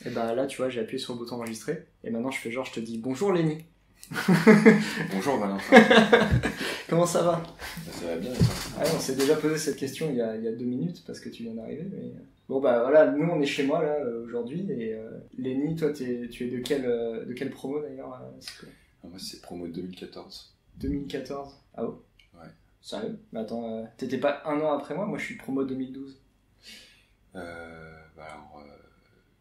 Et bah là, tu vois, j'ai appuyé sur le bouton enregistrer, et maintenant je fais genre, je te dis bonjour Lenny. Bonjour Valentin. Comment ça va? Ça va bien et toi? Ah, on s'est déjà posé cette question il y a 2 minutes, parce que tu viens d'arriver, mais... Bon bah voilà, nous on est chez moi là, aujourd'hui, et Lenny, toi tu es de quelle promo d'ailleurs Moi c'est promo 2014. 2014? Ah bon? Ouais. Sérieux? Mais attends, t'étais pas un an après moi? Moi je suis promo 2012.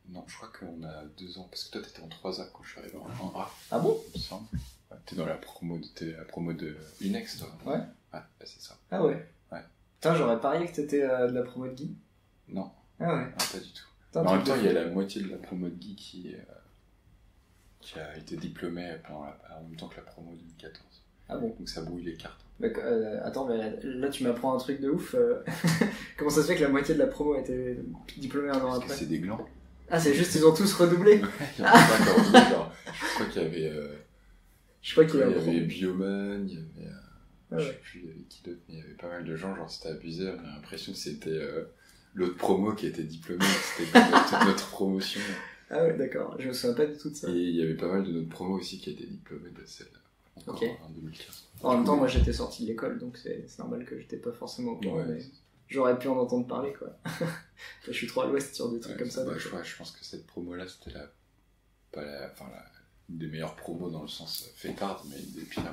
Non, je crois qu'on a 2 ans, parce que toi t'étais en 3A quand je suis arrivé en A. Ah bon? Il me semble. Ouais, t'es la promo de Unex toi. Ouais. Ouais, bah, c'est ça. Ah ouais? Ouais. Putain, j'aurais parié que t'étais de la promo de Guy. Non. Ah ouais? Non, pas du tout. Putain, Mais en même temps, il y a la moitié de la promo de Guy qui a été diplômée en même temps que la promo 2014. Ah bon? Donc ça brouille les cartes. Attends, mais là tu m'apprends un truc de ouf. Comment ça se fait que la moitié de la promo a été diplômée un an Parce après? que c'est des glands. Ah, c'est juste ils ont tous redoublé? Ouais, il y en a pas encore deux, genre. Je crois qu'il y avait... Je crois qu'il y a il y avait Bioman, il y avait... Ah je ouais. sais plus il y avait qui d'autre, mais il y avait pas mal de gens, genre c'était abusé, on a l'impression que c'était l'autre promo qui était diplômé, c'était notre promotion. Ah ouais, d'accord, je me souviens pas du tout de ça. Et il y avait pas mal de notre promo aussi qui étaient diplômés de celle-là, encore Ok. en 2015. En même temps, moi j'étais sorti de l'école, donc c'est normal que j'étais pas forcément au courant, Ouais. mais j'aurais pu en entendre parler, quoi. Je suis trop à l'ouest sur des trucs comme ça. Bah, donc, je pense que cette promo-là, c'était une des meilleures promos dans le sens fêtarde, mais une des pires.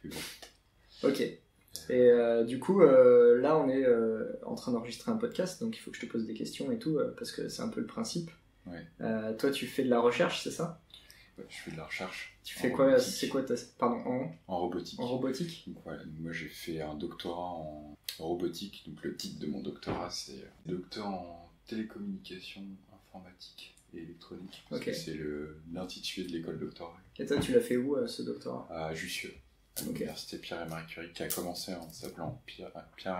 Mais bon. Ok. Et du coup, là on est en train d'enregistrer un podcast, donc il faut que je te pose des questions et tout, parce que c'est un peu le principe. Ouais. Toi tu fais de la recherche, c'est ça? Ouais, je fais de la recherche. Tu fais en quoi? robotique. C'est quoi ta... Pardon, En robotique. en robotique? Donc voilà, moi j'ai fait un doctorat en robotique, donc le titre de mon doctorat c'est docteur en télécommunication informatique et électronique, parce Ok. que c'est l'intitulé de l'école doctorale Et toi tu l'as fait où, ce doctorat? à Jussieu, à l'université Pierre et Marie Curie, qui a commencé en s'appelant Pierre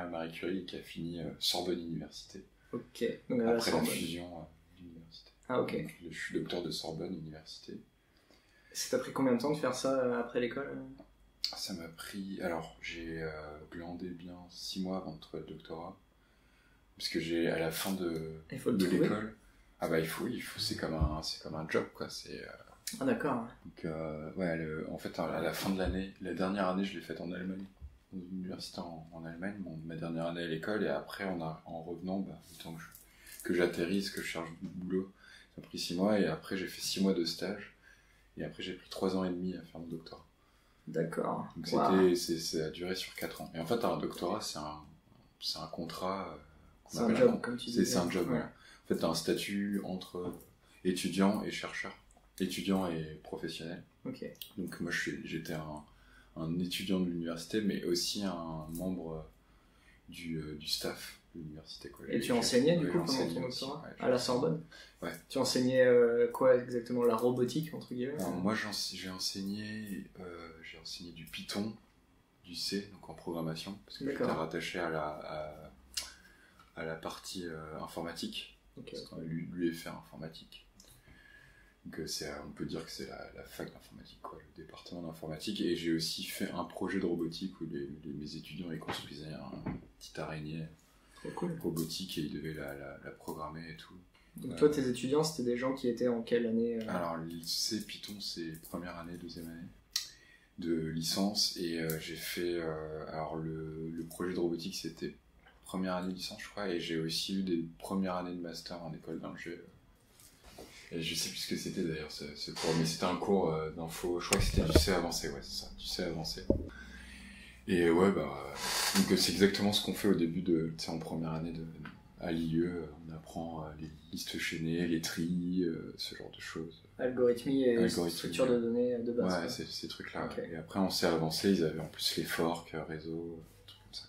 et Marie Curie et qui a fini Sorbonne Université, Ok, donc à la après la Sorbonne. fusion d'université. Ah ok. Donc, je suis docteur de Sorbonne Université. Ça t'a pris combien de temps de faire ça après l'école? Ça m'a pris... Alors, j'ai glandé bien 6 mois avant de trouver le doctorat. Parce que à la fin de Il faut le de trouver. l'école... Ah bah il faut c'est comme un job, quoi. Ah d'accord. Donc, en fait, à la fin de l'année, la dernière année, je l'ai faite en Allemagne. Dans une université en Allemagne, ma dernière année à l'école. Et après, en revenant, le temps que j'atterrisse, que je cherche du boulot, ça a pris 6 mois. Et après, j'ai fait 6 mois de stage. Et après, j'ai pris 3 ans et demi à faire mon doctorat. D'accord. Donc Wow. ça a duré sur 4 ans. Et en fait, un doctorat, c'est un contrat qu'on C'est un appelle job, comme tu dis. c'est un job, Ouais. voilà. En fait, t'as un statut entre étudiant et chercheur, étudiant et professionnel. Ok. Donc moi, j'étais un étudiant de l'université, mais aussi un membre du staff de l'université, quoi. Et tu enseignais du coup pendant j'enseignais ton aussi, doctorat ouais, à la Sorbonne? Ouais. Tu enseignais quoi exactement? La robotique entre guillemets? Alors, moi, j'ai enseigné du Python, du C, donc en programmation, parce que j'étais D'accord. rattaché à la partie informatique, Ok. l'UFR informatique. Donc on peut dire que c'est la fac d'informatique, quoi, le département d'informatique. Et j'ai aussi fait un projet de robotique où mes étudiants ils construisaient une petite araignée Trop cool. robotique et ils devaient la programmer et tout. Donc toi, tes étudiants, c'était des gens qui étaient en quelle année? Alors, le lycée Python, c'est première année, deuxième année de licence. Et j'ai fait... alors, le projet de robotique, c'était première année de licence, je crois. Et j'ai aussi eu des premières années de master en école d'ingé. Et je sais plus ce que c'était d'ailleurs, ce cours. Mais c'était un cours d'info. Je crois que c'était du C avancé, ouais, c'est ça, du C avancé. Et ouais, donc c'est exactement ce qu'on fait au début tu sais, en première année à l'IE. On apprend les listes chaînées, les tris, ce genre de choses. Algorithmie et Algorithmie, structure de données de base. Ouais, quoi. ces trucs-là. Ok. Et après, on s'est avancé, ils avaient en plus les forks, réseau, des trucs comme ça.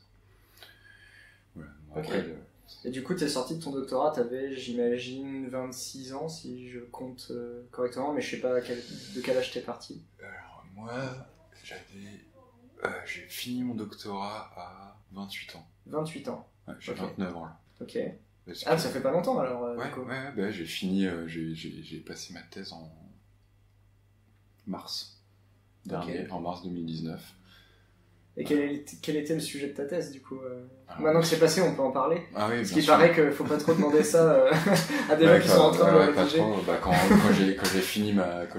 Voilà. Bon, Ok. après, Et du coup, t'es sorti de ton doctorat, t'avais, j'imagine, 26 ans, si je compte correctement, mais je sais pas de quel âge t'es parti. alors, moi, j'ai fini mon doctorat à 28 ans. 28 ans. Ouais, j'ai Ok. 29 ans là. Ok. Parce Ah, que- ça fait pas longtemps alors, Ouais, du coup. j'ai fini, j'ai passé ma thèse en mars dernier, Ok. en mars 2019. Et quel était le sujet de ta thèse, du coup Maintenant que c'est passé, on peut en parler. Ah oui, Parce qu'il paraît qu'il faut pas trop demander ça à des gens qui sont en train de le rédiger. Quand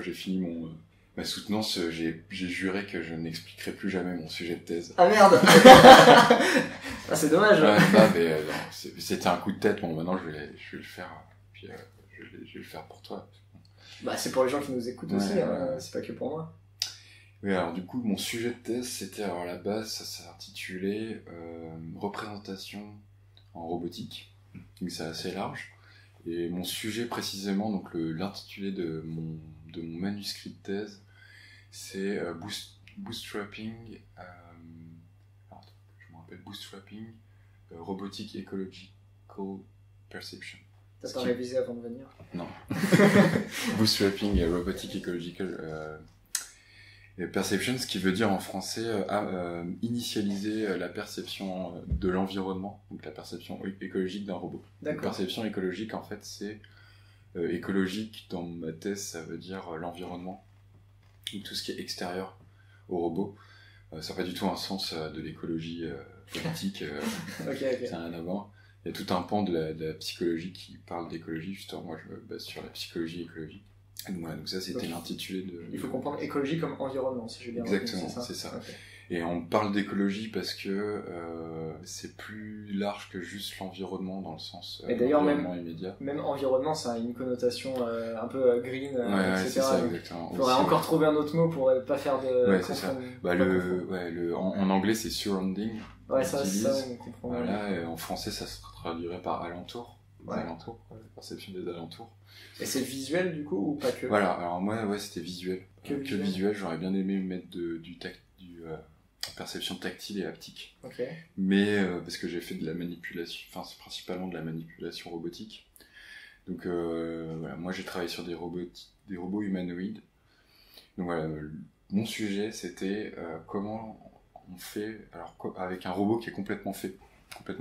j'ai fini ma soutenance, j'ai juré que je n'expliquerai plus jamais mon sujet de thèse. Ah merde. Ah, c'est dommage. C'était un coup de tête. Bon, maintenant je vais le faire. Puis je vais le faire pour toi. Bah, c'est pour les gens qui nous écoutent aussi. C'est pas que pour moi. Oui, alors du coup, mon sujet de thèse, c'était, alors à la base, ça s'intitulait représentation en robotique. Donc c'est assez large. Et mon sujet précisément, donc l'intitulé de mon manuscrit de thèse, c'est bootstrapping, je me rappelle, bootstrapping, robotic ecological perception. T'as pas révisé avant de venir? Non. Bootstrapping, robotic ecological perception, ce qui veut dire en français initialiser la perception de l'environnement, donc la perception écologique d'un robot. La perception écologique, en fait, c'est écologique, dans ma thèse, ça veut dire l'environnement, donc tout ce qui est extérieur au robot. Ça n'a pas du tout un sens de l'écologie politique, okay. Ça n'a rien à voir. Il y a tout un pan de la psychologie qui parle d'écologie, justement, moi je me base sur la psychologie écologique. Donc ça c'était l'intitulé de... Il faut comprendre écologie comme environnement, si j'ai bien compris. Exactement, c'est ça. Okay. Et on parle d'écologie parce que c'est plus large que juste l'environnement dans le sens et d'ailleurs immédiat. Même environnement, ça a une connotation un peu green, etc. C'est ça, exactement. Il faudrait encore trouver un autre mot pour pas faire de... Ouais, c'est ça. En anglais c'est surrounding. Ouais, ça on comprend. Voilà, en français ça se traduirait par alentour. Alentours, la perception des alentours. Et c'est visuel du coup ou pas que? Voilà, alors moi c'était visuel. Que visuel, j'aurais bien aimé mettre du perception tactile et haptique. Okay. Mais parce que j'ai fait de la manipulation, enfin c'est principalement de la manipulation robotique. Donc voilà, moi j'ai travaillé sur des robots humanoïdes. Donc voilà, mon sujet c'était comment on fait avec un robot qui est complètement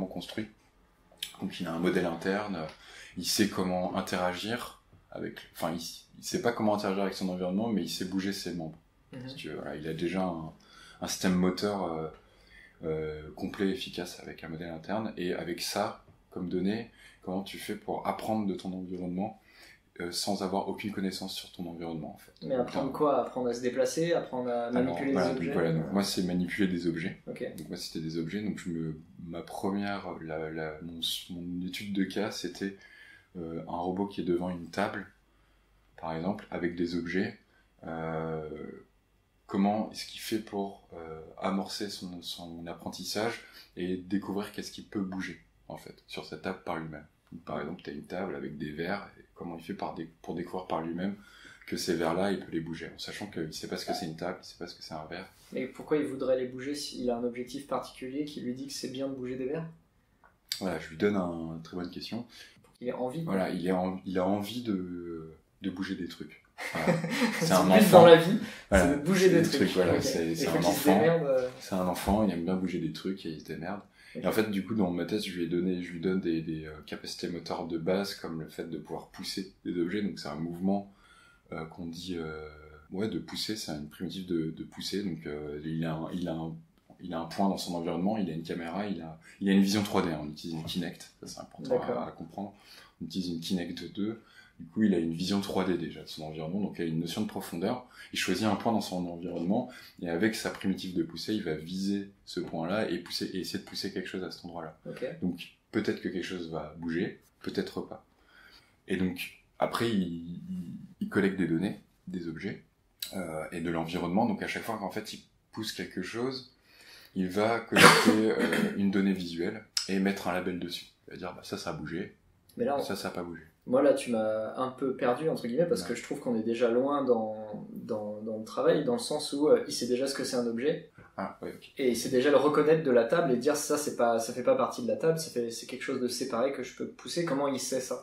construit. Donc il a un modèle interne, il sait comment interagir il sait pas comment interagir avec son environnement, mais il sait bouger ses membres. Si tu veux, voilà, il a déjà un système moteur complet, efficace avec un modèle interne, et avec ça, comme données, comment tu fais pour apprendre de ton environnement sans avoir aucune connaissance sur ton environnement en fait. Mais apprendre quoi? Apprendre à se déplacer, apprendre à manipuler des objets? Donc moi c'est manipuler des objets. Okay. Donc moi c'était des objets, donc mon étude de cas c'était un robot qui est devant une table, par exemple, avec des objets. Comment est-ce qu'il fait pour amorcer son apprentissage et découvrir qu'est-ce qui peut bouger en fait sur cette table par lui-même. Donc, par exemple, tu as une table avec des verres, et comment il fait pour découvrir par lui-même que ces verres-là, il peut les bouger, en sachant qu'il ne sait pas ce que c'est une table, il ne sait pas ce que c'est un verre. Mais pourquoi il voudrait les bouger s'il a un objectif particulier qui lui dit que c'est bien de bouger des verres? Voilà, je lui donne une très bonne question. Pour qu'il ait envie. Voilà, il a envie de bouger des trucs. Voilà. C'est un enfant dans la vie, voilà, c'est de bouger des trucs. Voilà, okay. C'est un enfant. C'est un enfant, il aime bien bouger des trucs et il se démerde. Okay. Et en fait, du coup, dans ma thèse, je lui donne des capacités motoires de base, comme le fait de pouvoir pousser des objets. Donc, c'est un mouvement qu'on dit, de pousser. C'est une primitive de pousser. Donc, il a un point dans son environnement, il a une caméra, il a une vision 3D. On utilise une Kinect, ça c'est important à comprendre. On utilise une Kinect 2. Du coup, il a une vision 3D déjà de son environnement, donc il a une notion de profondeur. Il choisit un point dans son environnement, et avec sa primitive de pousser, il va viser ce point-là et essayer de pousser quelque chose à cet endroit-là. Okay. Donc, peut-être que quelque chose va bouger, peut-être pas. Et donc, après, il collecte des données, des objets, et de l'environnement. Donc, à chaque fois qu'en fait, il pousse quelque chose, il va collecter une donnée visuelle et mettre un label dessus. Il va dire, ça a bougé, mais là, ça a pas bougé. Moi là tu m'as un peu perdu entre guillemets parce que je trouve qu'on est déjà loin dans le travail, dans le sens où il sait déjà ce que c'est un objet okay. Et il sait déjà le reconnaître de la table et dire ça fait pas partie de la table, c'est quelque chose de séparé que je peux pousser. Comment il sait ça?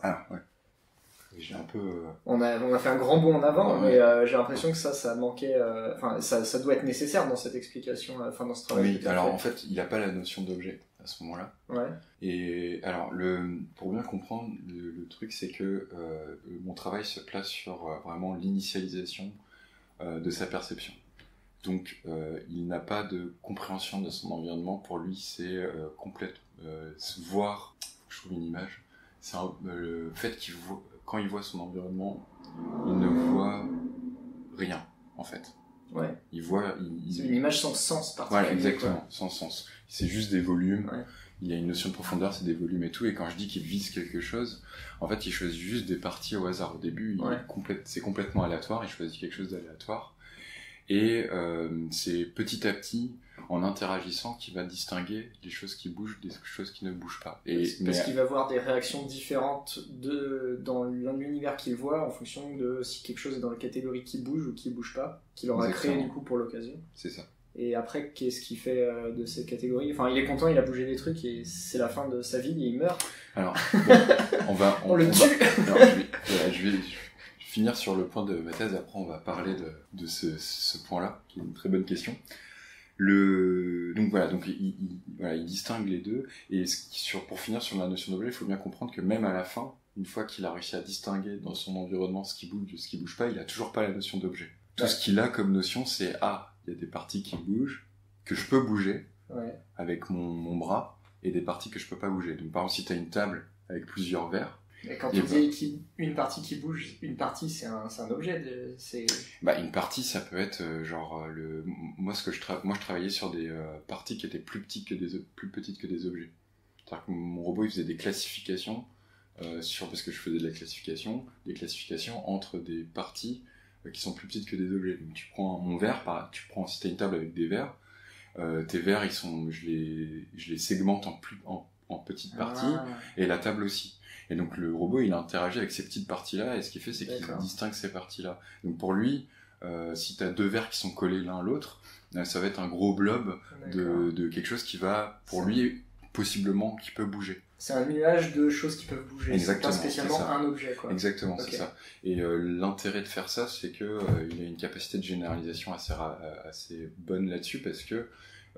J'ai un peu... On a fait un grand bond en avant, mais j'ai l'impression que ça manquait, ça doit être nécessaire dans cette explication, dans ce travail. Oui, alors en fait il n'a pas la notion d'objet à ce moment-là. Ouais. Et alors, pour bien comprendre, le truc, c'est que mon travail se place sur vraiment l'initialisation de sa perception. Donc il n'a pas de compréhension de son environnement. Pour lui, c'est voir, je trouve une image, c'est le fait qu'il voit, quand il voit son environnement, il ne voit rien en fait. Ouais. C'est une image sans sens particulier. Voilà, exactement, sans sens. C'est juste des volumes. Ouais. Il y a une notion de profondeur, c'est des volumes et tout. Et quand je dis qu'il vise quelque chose, en fait, il choisit juste des parties au hasard. Au début, c'est complètement aléatoire. Il choisit quelque chose d'aléatoire. Et c'est petit à petit, en interagissant, qu'il va distinguer les choses qui bougent des choses qui ne bougent pas. Parce qu'il va avoir des réactions différentes dans l'univers qu'il voit en fonction de si quelque chose est dans la catégorie qui bouge ou qui bouge pas, qu'il aura créé du coup pour l'occasion. C'est ça. Et après, qu'est-ce qu'il fait de cette catégorie? Enfin, il est content, il a bougé des trucs et c'est la fin de sa vie et il meurt. Alors, bon, on le tue. Alors, je vais finir sur le point de ma thèse, après on va parler de ce point-là, qui est une très bonne question. Donc voilà, il distingue les deux, et pour finir sur la notion d'objet, il faut bien comprendre que même à la fin, une fois qu'il a réussi à distinguer dans son environnement ce qui bouge de ce qui bouge pas, il a toujours pas la notion d'objet. Tout ce qu'il a comme notion, c'est il y a des parties qui bougent, que je peux bouger avec mon bras, et des parties que je peux pas bouger. Donc par exemple, si tu as une table avec plusieurs verres, et quand tu dis une partie qui bouge, une partie c'est un objet une partie ça peut être moi je travaillais sur des parties qui étaient plus petites que des objets. C'est-à-dire que mon robot il faisait des classifications parce que je faisais de la classification, des classifications entre des parties qui sont plus petites que des objets. Donc tu prends mon verre, si tu as une table avec des verres, tes verres je les segmente en petites parties, et la table aussi. Et donc le robot il interagit avec ces petites parties-là, et ce qu'il fait c'est qu'il distingue ces parties-là. Donc pour lui, si tu as deux verres qui sont collés l'un à l'autre, ça va être un gros blob de quelque chose qui va, pour lui, possiblement, qui peut bouger. C'est un nuage de choses qui peuvent bouger, exactement, c'est pas spécialement un objet, quoi. Exactement, c'est ça. Et l'intérêt de faire ça, c'est que il a une capacité de généralisation assez bonne là-dessus, parce que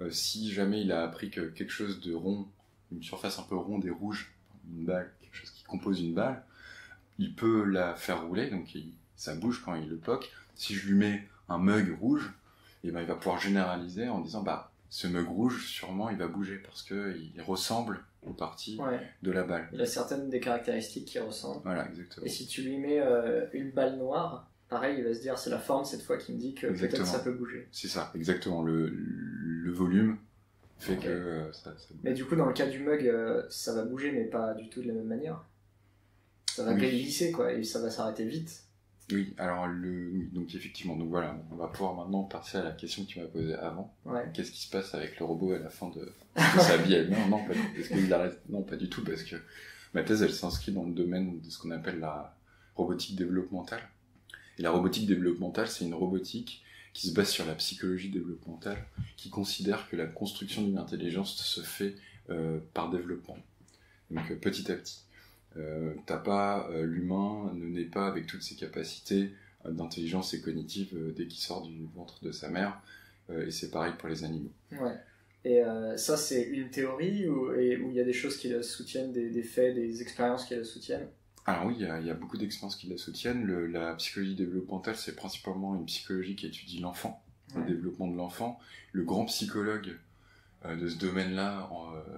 si jamais il a appris que quelque chose de rond, une surface un peu ronde et rouge, une balle, quelque chose qui compose une balle, il peut la faire rouler, donc ça bouge quand il le bloque. Si je lui mets un mug rouge, et ben il va pouvoir généraliser en disant ce mug rouge sûrement il va bouger parce que il ressemble aux parties de la balle. Il a certaines des caractéristiques qui ressemblent. Voilà, exactement. Et si tu lui mets une balle noire, pareil, il va se dire c'est la forme cette fois qui me dit que peut-être ça peut bouger. C'est ça, exactement. Le volume fait que ça bouge. Mais du coup, dans le cas du mug, ça va bouger, mais pas du tout de la même manière. Ça va glisser, quoi, et ça va s'arrêter vite. Oui, alors donc effectivement, donc voilà, on va pouvoir maintenant passer à la question que tu m'as posée avant. Qu'est-ce qui se passe avec le robot à la fin de sa vie? Non, pas, est-ce qu'il arrête? Non, pas du tout, parce que ma thèse, elle s'inscrit dans le domaine de ce qu'on appelle la robotique développementale. Et la robotique développementale, c'est une robotique qui se base sur la psychologie développementale, qui considère que la construction d'une intelligence se fait par développement. Donc petit à petit. L'humain ne naît pas avec toutes ses capacités d'intelligence et cognitive dès qu'il sort du ventre de sa mère, et c'est pareil pour les animaux. Ouais. Et ça, c'est une théorie où il y a des choses qui la soutiennent, des faits, des expériences qui la soutiennent? Alors oui, il y a beaucoup d'expériences qui la soutiennent. La psychologie développementale, c'est principalement une psychologie qui étudie l'enfant, le développement de l'enfant. Le grand psychologue de ce domaine-là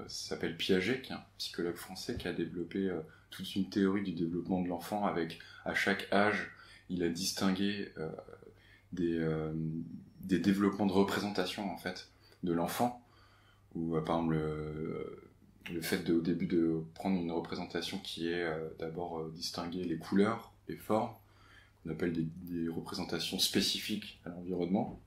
s'appelle Piaget, qui est un psychologue français qui a développé toute une théorie du développement de l'enfant avec, à chaque âge, il a distingué des développements de représentation en fait de l'enfant, où par exemple le fait au début de prendre une représentation qui est d'abord distinguer les couleurs, les formes, qu'on appelle des représentations spécifiques à l'environnement.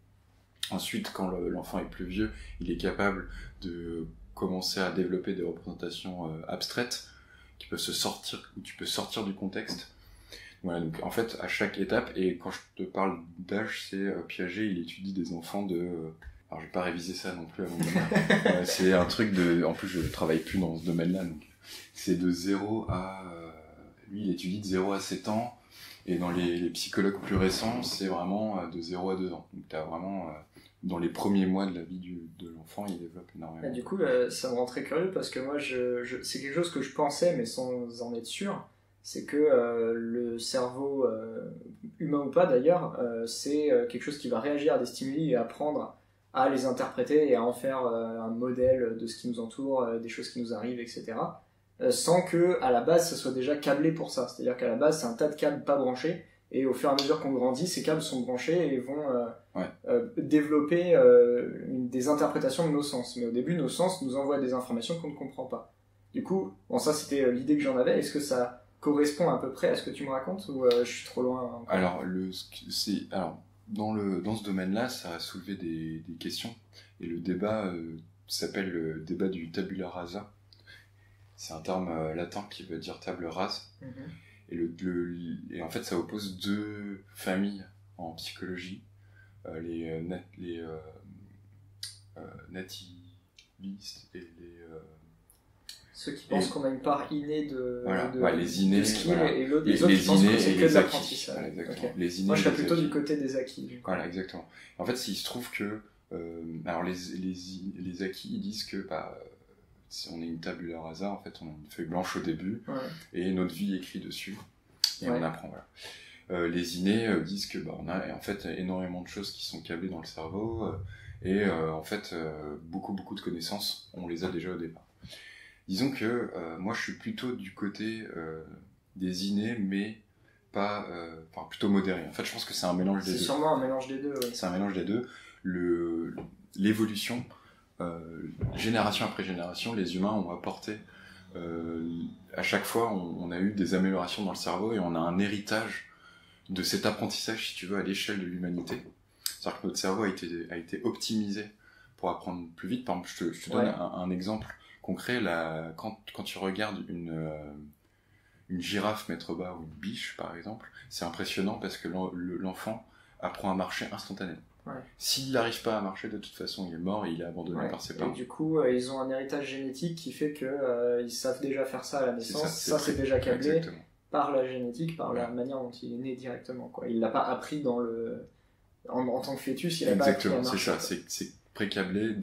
Ensuite, quand l'enfant est plus vieux, il est capable de commencer à développer des représentations abstraites qui peuvent où tu peux sortir du contexte. Voilà, donc en fait, à chaque étape, et quand je te parle d'âge, c'est Piaget, il étudie des enfants de... alors je vais pas réviser ça non plus à mon moment. C'est un truc de... En plus, je travaille plus dans ce domaine-là, donc c'est de 0 à... lui, il étudie de 0 à 7 ans, et dans les psychologues plus récents, c'est vraiment de 0 à 2 ans. Donc t'as vraiment... dans les premiers mois de la vie de l'enfant, il développe énormément. Et du coup, ça me rend très curieux parce que moi, c'est quelque chose que je pensais, mais sans en être sûr, c'est que le cerveau humains ou pas d'ailleurs, c'est quelque chose qui va réagir à des stimuli et apprendre à les interpréter et à en faire un modèle de ce qui nous entoure, des choses qui nous arrivent, etc. Sans que à la base ça soit déjà câblé pour ça. C'est-à-dire qu'à la base c'est un tas de câbles pas branchés, et au fur et à mesure qu'on grandit, ces câbles sont branchés et vont développer des interprétations de nos sens. Mais au début, nos sens nous envoient des informations qu'on ne comprend pas. Du coup, bon, ça c'était l'idée que j'en avais. Est-ce que ça correspond à peu près à ce que tu me racontes, ou je suis trop loin encore? Alors, dans ce domaine-là, ça a soulevé des questions. Et le débat s'appelle le débat du tabula rasa. C'est un terme latin qui veut dire table rase. Et en fait, ça oppose deux familles en psychologie. Les nativistes et les... Ceux qui pensent qu'on a une part innée les innés, de skill, et les autres qui pensent que c'est que de l'apprentissage. Voilà, exactement. Okay. Les innés, moi, je serais plutôt du côté des acquis. Voilà, exactement. En fait, il se trouve que alors les acquis, ils disent que si on est une tabula rasa, en fait, on a une feuille blanche au début, et notre vie est écrite dessus, et on apprend. Voilà. Les innés disent que on a en fait énormément de choses qui sont câblées dans le cerveau, et en fait, beaucoup de connaissances, on les a déjà au départ. Disons que moi je suis plutôt du côté des innés, mais pas, plutôt modéré. En fait, je pense que c'est un mélange des deux. C'est sûrement un mélange des deux, oui. C'est un mélange des deux. L'évolution, génération après génération, les humains ont apporté, à chaque fois, on a eu des améliorations dans le cerveau, et on a un héritage de cet apprentissage, si tu veux, à l'échelle de l'humanité. C'est-à-dire que notre cerveau a été optimisé pour apprendre plus vite. Par exemple, je te donne un exemple concret. Quand tu regardes une girafe mettre bas ou une biche, par exemple, c'est impressionnant parce que l'enfant apprend à marcher instantanément. S'il n'arrive pas à marcher, de toute façon, il est mort et il est abandonné par ses parents. Et du coup, ils ont un héritage génétique qui fait que ils savent déjà faire ça à la naissance. C'est déjà câblé. Exactement. Par la génétique, par la manière dont il est né directement. Il l'a pas appris en tant que fœtus, il a pas appris à marcher. Exactement, c'est ça. C'est précablé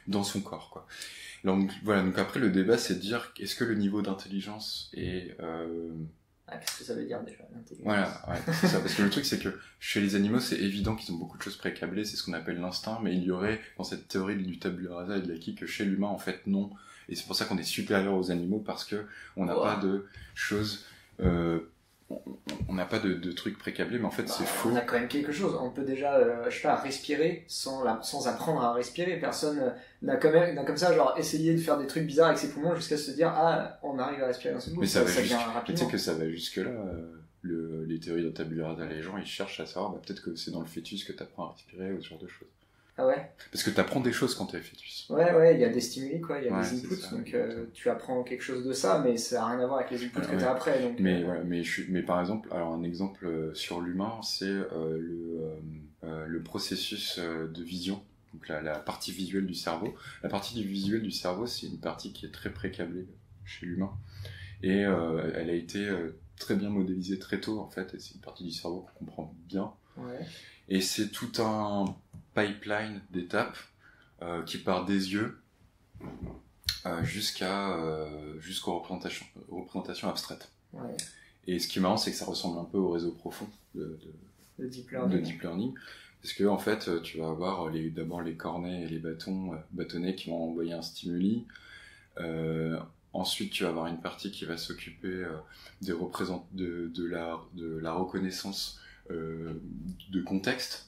dans son corps, quoi. Donc voilà, donc après le débat, c'est de dire est-ce que le niveau d'intelligence est qu'est-ce que ça veut dire déjà, l'intelligence? Voilà, c'est ça, parce que le truc c'est que chez les animaux, c'est évident qu'ils ont beaucoup de choses précablées, c'est ce qu'on appelle l'instinct, mais il y aurait dans cette théorie du tabula rasa et de l'acquis que chez l'humain, en fait, non. Et c'est pour ça qu'on est supérieur aux animaux, parce que on n'a pas de choses on n'a pas de trucs précablés, mais en fait c'est faux. On a quand même quelque chose. On peut déjà, respirer sans apprendre à respirer. Personne n'a comme ça, essayé de faire des trucs bizarres avec ses poumons jusqu'à se dire on arrive à respirer d'un seul coup. Mais ça vient rapidement. Tu sais que ça va jusque là. Les théories de tabula rasa, les gens ils cherchent à savoir peut-être que c'est dans le fœtus que tu apprends à respirer ou ce genre de choses. Ah ouais. Parce que tu apprends des choses quand tu es fœtus. Ouais, il y a des stimuli, quoi, il y a des inputs, donc tu apprends quelque chose de ça, mais ça n'a rien à voir avec les inputs que tu as après. Donc, mais par exemple, alors un exemple sur l'humain, c'est le processus de vision, donc la partie visuelle du cerveau. La partie visuelle du cerveau, c'est une partie qui est très précablée chez l'humain, et elle a été très bien modélisée très tôt, en fait, et c'est une partie du cerveau qu'on comprend bien. Et c'est tout un pipeline d'étapes qui part des yeux jusqu'aux représentations abstraites. Et ce qui est marrant, c'est que ça ressemble un peu au réseau profond de deep learning, parce que en fait, tu vas avoir d'abord les cornets et les bâtonnets qui vont envoyer un stimuli. Ensuite, tu vas avoir une partie qui va s'occuper de la reconnaissance de contexte,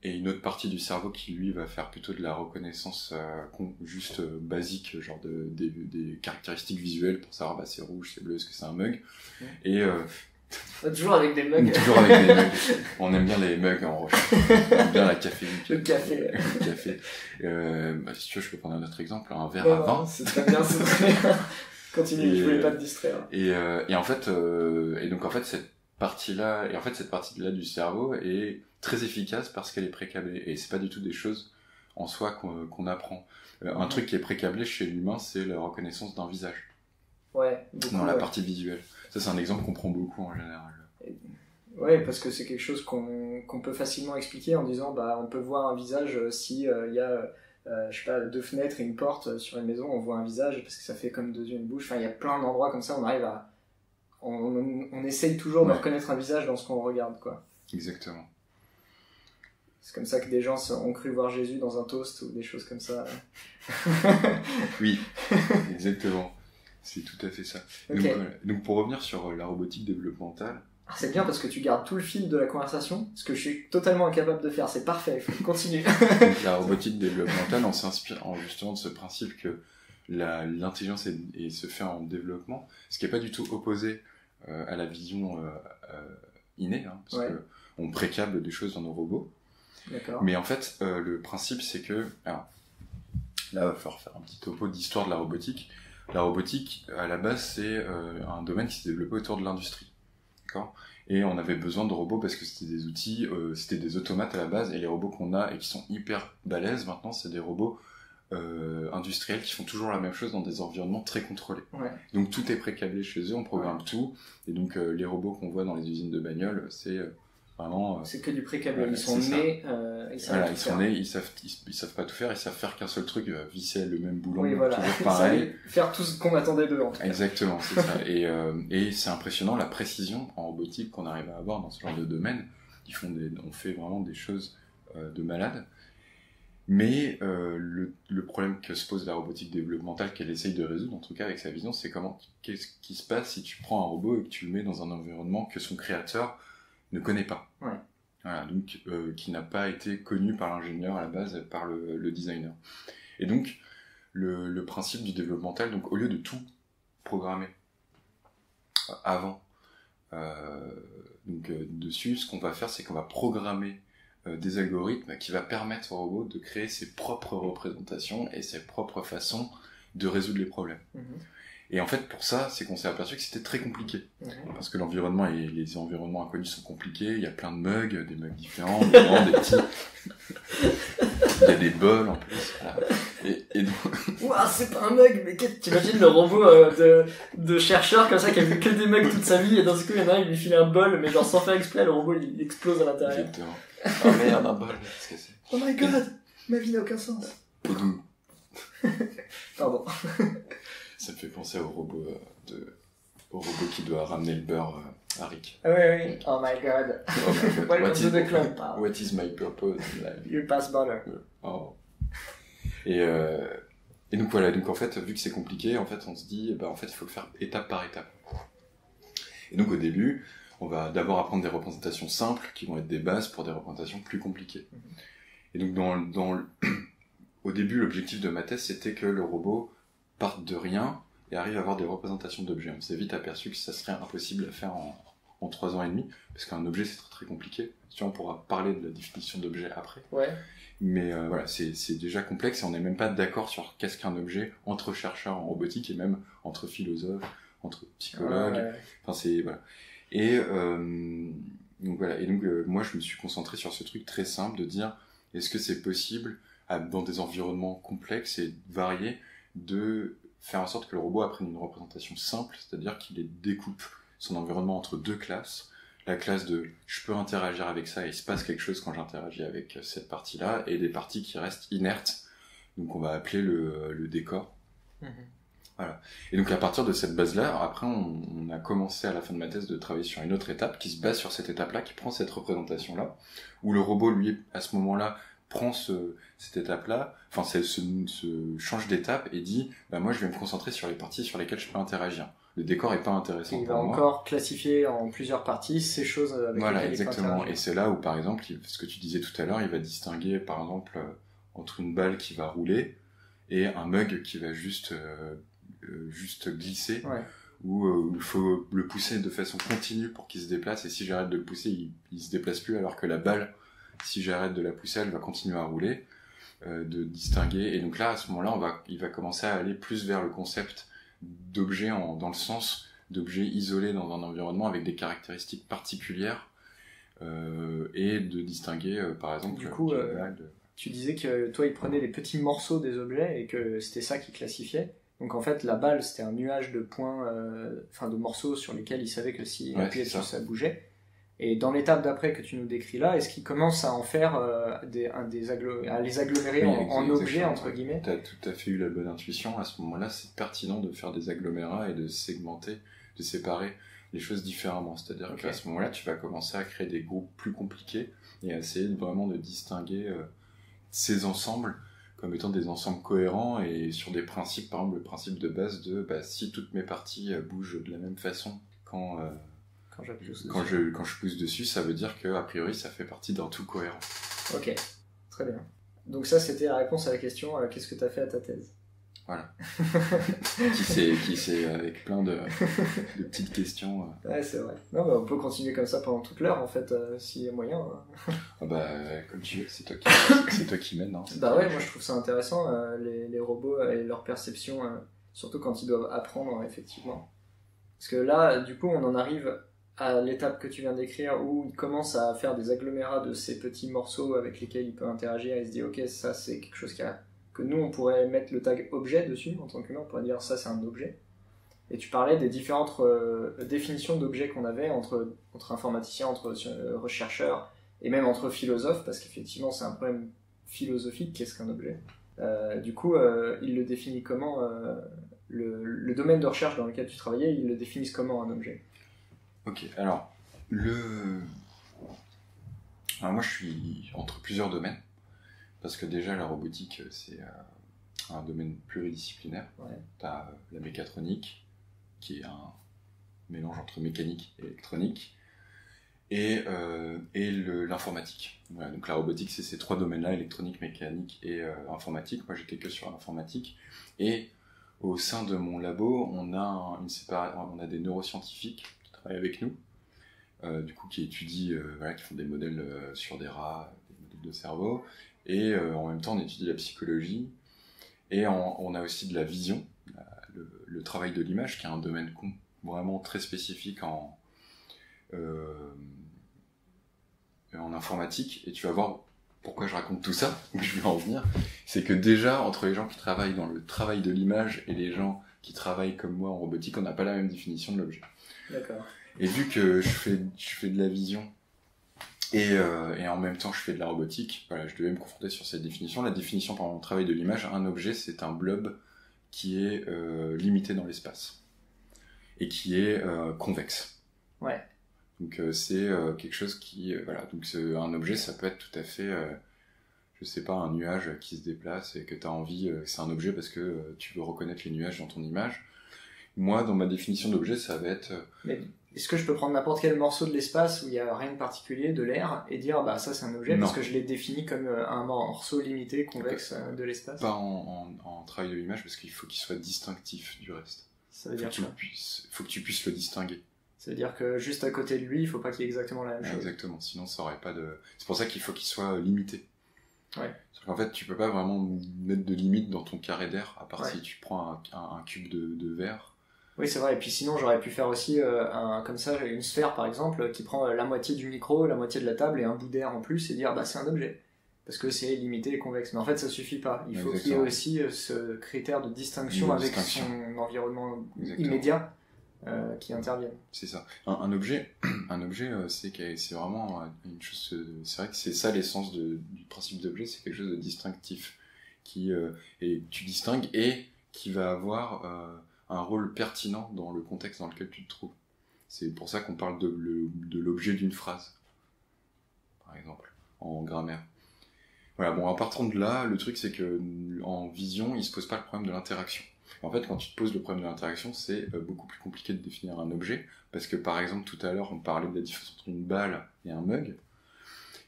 et une autre partie du cerveau qui lui va faire plutôt de la reconnaissance juste basique, genre des caractéristiques visuelles pour savoir c'est rouge, c'est bleu, est-ce que c'est un mug. Et toujours avec des mugs. Toujours avec des mugs. On aime bien les mugs en roche. On aime bien la caféine. Le café. Le café. Si tu veux, je peux prendre un autre exemple, un verre à vin. C'est très bien, c'est très bien. Continue, je voulais pas te distraire. Et en fait, cette partie-là du cerveau est très efficace parce qu'elle est précablée, et c'est pas du tout des choses en soi qu'on apprend. Un truc qui est précablé chez l'humain, c'est la reconnaissance d'un visage. Dans la partie visuelle. Ça, c'est un exemple qu'on prend beaucoup en général. Ouais, parce que c'est quelque chose qu'on peut facilement expliquer en disant on peut voir un visage si il y a deux fenêtres et une porte sur une maison, on voit un visage parce que ça fait comme deux yeux et une bouche. Enfin, il y a plein d'endroits comme ça, on arrive à on essaye toujours de Ouais. reconnaître un visage dans ce qu'on regarde, quoi. Exactement. C'est comme ça que des gens ont cru voir Jésus dans un toast ou des choses comme ça. Oui, exactement. C'est tout à fait ça. Ok. Donc, voilà. Donc pour revenir sur la robotique développementale, Ah, c'est bien parce que tu gardes tout le fil de la conversation, ce que je suis totalement incapable de faire. C'est parfait, continue. donc, la robotique développementale, on s'inspire justement de ce principe que l'intelligence se fait en développement, ce qui n'est pas du tout opposé à la vision innée, hein, parce Ouais. que on précable des choses dans nos robots. D'accord. Mais en fait, le principe, c'est que... Alors, là, il va falloir faire un petit topo d'histoire de la robotique. La robotique, à la base, c'est un domaine qui s'est développé autour de l'industrie. D'accord ? Et on avait besoin de robots parce que c'était des outils, c'était des automates à la base, et les robots qu'on a et qui sont hyper balèzes maintenant, c'est des robots industriels qui font toujours la même chose dans des environnements très contrôlés. Ouais. Donc tout est précablé chez eux, on programme tout, et donc les robots qu'on voit dans les usines de bagnoles, c'est vraiment... C'est que du précablé. Voilà, Ils sont c'est ça. nés, ils savent Voilà, tout ils faire. sont nés, ils savent pas tout faire, ils savent faire qu'un seul truc, visser le même boulon, Oui, voilà. toujours Ils pareil. savaient faire tout ce qu'on attendait d'eux, en tout cas. Exactement, c'est ça. Et c'est impressionnant la précision en robotique qu'on arrive à avoir dans ce genre de domaine. On fait vraiment des choses de malade. Mais le problème que se pose la robotique développementale, qu'elle essaye de résoudre, en tout cas avec sa vision, c'est qu'est-ce qui se passe si tu prends un robot et que tu le mets dans un environnement que son créateur ne connaît pas. Ouais. Voilà, donc qui n'a pas été connu par l'ingénieur à la base, par le designer. Et donc, le principe du développemental, donc au lieu de tout programmer avant, dessus, ce qu'on va faire, c'est qu'on va programmer des algorithmes qui va permettre au robot de créer ses propres représentations et ses propres façons de résoudre les problèmes. Mhm. Et en fait, pour ça, c'est qu'on s'est aperçu que c'était très compliqué. Mhm. Parce que l'environnement et les environnements inconnus sont compliqués, il y a plein de mugs, des mugs différents, des grands, des petits. Il y a des bols en plus. Voilà. Et donc... Ouah, c'est pas un mug, mais t'imagines le robot de chercheur comme ça qui a vu que des mugs toute sa vie et d'un coup il y en a un, il lui file un bol, mais genre sans faire exprès, le robot il explose à l'intérieur. Exactement. Oh merde, un bol, qu'est-ce que c'est? Oh my god, ma vie n'a aucun sens. Et donc, Pardon. ça me fait penser au robot qui doit ramener le beurre à Rick. Ah oui. Oh my god. Oh my God. Welcome to the club, pal. What is my purpose in life? You pass butter. Oh. Et donc voilà, donc en fait, vu que c'est compliqué, en fait, on se dit, en fait, il faut le faire étape par étape. Et donc au début, on va d'abord apprendre des représentations simples qui vont être des bases pour des représentations plus compliquées. Et donc au début, l'objectif de ma thèse, c'était que le robot parte de rien et arrive à avoir des représentations d'objets. On s'est vite aperçu que ça serait impossible à faire en 3 ans et demi, parce qu'un objet c'est très, très compliqué. Si on pourra parler de la définition d'objet après. Ouais. Mais voilà, c'est déjà complexe et on n'est même pas d'accord sur qu'est-ce qu'un objet entre chercheurs en robotique et même entre philosophes, entre psychologues. Ouais. Enfin, c'est voilà. Et donc voilà. Et donc moi, je me suis concentré sur ce truc très simple de dire est-ce que c'est possible dans des environnements complexes et variés de faire en sorte que le robot apprenne une représentation simple, c'est-à-dire qu'il découpe son environnement entre 2 classes. La classe de je peux interagir avec ça et il se passe quelque chose quand j'interagis avec cette partie-là, et des parties qui restent inertes, donc on va appeler le décor. Mhm. Voilà. Et donc à partir de cette base-là, après on a commencé à la fin de ma thèse de travailler sur une autre étape qui se base sur cette étape-là, qui prend cette représentation-là, où le robot lui à ce moment-là prend cette étape-là, enfin se change d'étape et dit moi je vais me concentrer sur les parties sur lesquelles je peux interagir. Le décor est pas intéressant Il pour va moi. encore classifier en plusieurs parties ces choses avec Voilà, lesquelles il peut exactement. interagir. Et c'est là où, par exemple, ce que tu disais tout à l'heure, il va distinguer, par exemple, entre une balle qui va rouler et un mug qui va juste glisser, Ouais. où il faut le pousser de façon continue pour qu'il se déplace, et si j'arrête de le pousser, il se déplace plus, alors que la balle, si j'arrête de la pousser, elle va continuer à rouler, de distinguer. Et donc là, à ce moment-là, il va commencer à aller plus vers le concept d'objet dans le sens d'objets isolés dans un environnement avec des caractéristiques particulières, et de distinguer par exemple Du coup, une balle Tu disais que toi, il prenait les petits morceaux des objets et que c'était ça qui classifiait. Donc en fait, la balle, c'était un nuage de points, de morceaux sur lesquels il savait que s'il appuyait dessus, ça bougeait. Et dans l'étape d'après que tu nous décris là, est-ce qu'il commence à en faire à les agglomérer en objets, entre guillemets? Tu as tout à fait eu la bonne intuition. À ce moment-là, c'est pertinent de faire des agglomérats et de segmenter, de séparer les choses différemment. C'est-à-dire qu'à ce moment-là, tu vas commencer à créer des groupes plus compliqués et à essayer vraiment de distinguer ces ensembles comme étant des ensembles cohérents et sur des principes, par exemple le principe de base de si toutes mes parties bougent de la même façon quand je pousse dessus, ça veut dire que a priori ça fait partie d'un tout cohérent. Ok, très bien. Donc ça c'était la réponse à la question qu'est-ce que tu as fait à ta thèse? Voilà. qui c'est avec plein de petites questions. Ouais, c'est vrai. Non, on peut continuer comme ça pendant toute l'heure en fait, s'il y a moyen. Comme tu veux, c'est toi qui mène. Hein, ouais, moi je trouve ça intéressant, les robots et leur perception, surtout quand ils doivent apprendre, effectivement. Parce que là, du coup, on en arrive à l'étape que tu viens d'écrire où il commence à faire des agglomérats de ces petits morceaux avec lesquels il peut interagir et se dit ok, ça c'est quelque chose que nous on pourrait mettre le tag objet dessus en tant qu'humain, on pourrait dire ça c'est un objet. Et tu parlais des différentes définitions d'objets qu'on avait entre informaticiens, entre rechercheurs et même entre philosophes, parce qu'effectivement c'est un problème philosophique, qu'est-ce qu'un objet. Du coup, il le définit comment le domaine de recherche dans lequel tu travaillais, ils le définissent comment un objet? Ok, alors moi je suis entre plusieurs domaines, parce que déjà la robotique c'est un domaine pluridisciplinaire. Ouais. T'as la mécatronique, qui est un mélange entre mécanique et électronique, et l'informatique. Voilà, donc la robotique c'est ces trois domaines-là, électronique, mécanique et informatique. Moi j'étais que sur l'informatique, et au sein de mon labo on a des neuroscientifiques avec nous, du coup qui étudient, qui font des modèles sur des rats, des modèles de cerveau, et en même temps on étudie la psychologie, et on a aussi de la vision, le travail de l'image, qui est un domaine vraiment très spécifique en informatique, et tu vas voir pourquoi je raconte tout ça, où je vais en venir, c'est que déjà entre les gens qui travaillent dans le travail de l'image et les gens qui travaillent comme moi en robotique, on n'a pas la même définition de l'objet. D'accord. Et vu que je fais de la vision et en même temps je fais de la robotique, voilà, je devais me confronter sur cette définition. La définition par mon travail de l'image, un objet c'est un blob qui est limité dans l'espace et qui est convexe. Ouais. Donc c'est quelque chose qui donc un objet ça peut être tout à fait je sais pas, un nuage qui se déplace et que tu as envie, c'est un objet parce que tu veux reconnaître les nuages dans ton image. Moi, dans ma définition d'objet, ça va être... Mais est-ce que je peux prendre n'importe quel morceau de l'espace où il n'y a rien de particulier, de l'air, et dire ça c'est un objet non. Parce que je l'ai défini comme un morceau limité, convexe de l'espace? Pas en travail de l'image, parce qu'il faut qu'il soit distinctif du reste. Ça veut dire quoi? Faut que tu puisses le distinguer. Ça veut dire que juste à côté de lui, il faut pas qu'il y ait exactement la même chose. Exactement, sinon ça aurait pas de... C'est pour ça qu'il faut qu'il soit limité. Ouais. En fait, tu peux pas vraiment mettre de limite dans ton carré d'air, à part si tu prends un cube de verre. Oui, c'est vrai. Et puis sinon, j'aurais pu faire aussi comme ça, une sphère par exemple, qui prend la moitié du micro, la moitié de la table et un bout d'air en plus, et dire c'est un objet. Parce que c'est limité et convexe. Mais en fait, ça suffit pas. Il faut qu'il y ait aussi ce critère de distinction avec son environnement immédiat qui intervienne. C'est ça. Un objet, c'est vraiment une chose. C'est vrai que c'est ça l'essence du principe d'objet, c'est quelque chose de distinctif et tu distingues et qui va avoir un rôle pertinent dans le contexte dans lequel tu te trouves. C'est pour ça qu'on parle de l'objet d'une phrase, par exemple, en grammaire. Voilà, bon, en partant de là, le truc c'est que en vision, il se pose pas le problème de l'interaction. En fait, quand tu te poses le problème de l'interaction, c'est beaucoup plus compliqué de définir un objet, parce que par exemple, tout à l'heure, on parlait de la différence entre une balle et un mug,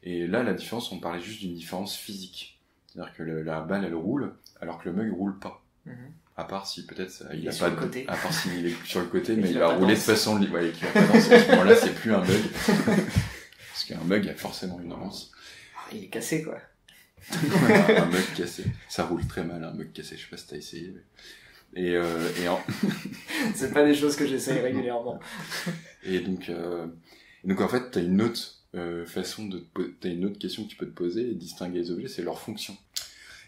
et là, la différence, on parlait juste d'une différence physique. C'est-à-dire que la balle, elle roule, alors que le mug roule pas. Mm-hmm. À part si peut-être il a pas de... À part s'il est sur le côté, mais il va rouler de façon libre. Ouais, qu'il a pas danser. À ce moment-là, c'est plus un mug. Parce qu'un mug, il y a forcément une danse. Il est cassé, quoi. Un mug cassé. Ça roule très mal, un mug cassé. Je sais pas si t'as essayé. Mais... C'est pas des choses que j'essaye régulièrement. Et donc en fait, t'as une autre t'as une autre question que tu peux te poser et distinguer les objets, c'est leur fonction.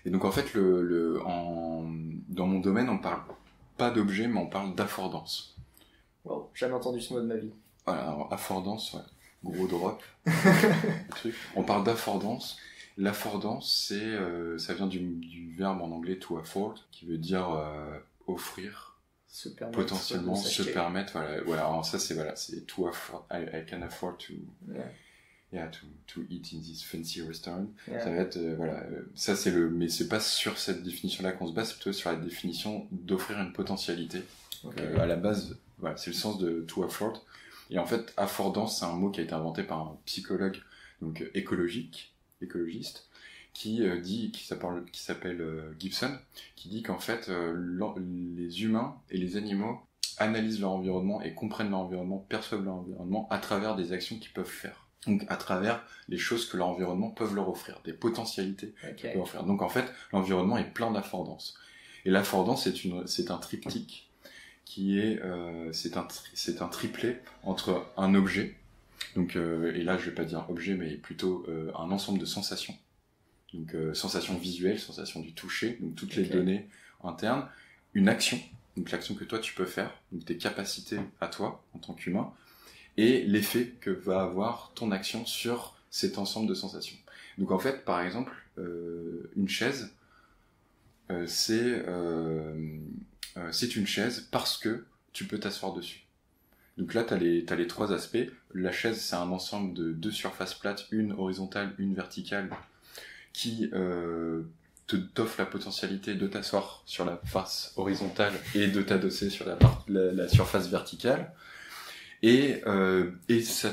Et donc en fait, dans mon domaine, on parle pas d'objet, mais on parle d'affordance. Wow, jamais entendu ce mot de ma vie. Voilà, alors affordance, ouais, gros drop. Truc. On parle d'affordance. L'affordance, ça vient du verbe en anglais to afford, qui veut dire offrir. potentiellement se permettre, voilà, alors ça c'est to afford, I can afford to, to eat in this fancy restaurant. Ça va être, ça c'est mais c'est pas sur cette définition-là qu'on se base, c'est plutôt sur la définition d'offrir une potentialité. À la base, voilà, c'est le sens de to afford. Et en fait, affordance, c'est un mot qui a été inventé par un psychologue, donc écologiste, qui s'appelle Gibson, qui dit qu'en fait les humains et les animaux analysent leur environnement et comprennent leur environnement, perçoivent leur environnement à travers des actions qu'ils peuvent faire. Donc à travers les choses que leur environnement peuvent leur offrir, des potentialités qu'ils peuvent offrir. Donc en fait, l'environnement est plein d'affordance. Et l'affordance c'est un triptyque qui est c'est un triplet entre un objet, donc et là je vais pas dire objet mais plutôt un ensemble de sensations. Donc sensations visuelles, sensations du toucher, donc toutes les données internes, une action, donc l'action que toi tu peux faire, donc tes capacités à toi en tant qu'humain, et l'effet que va avoir ton action sur cet ensemble de sensations. Donc en fait, par exemple, une chaise, c'est une chaise parce que tu peux t'asseoir dessus. Donc là, t'as les trois aspects. La chaise, c'est un ensemble de deux surfaces plates, une horizontale, une verticale, qui t'offre la potentialité de t'asseoir sur la face horizontale et de t'adosser sur la surface verticale. Et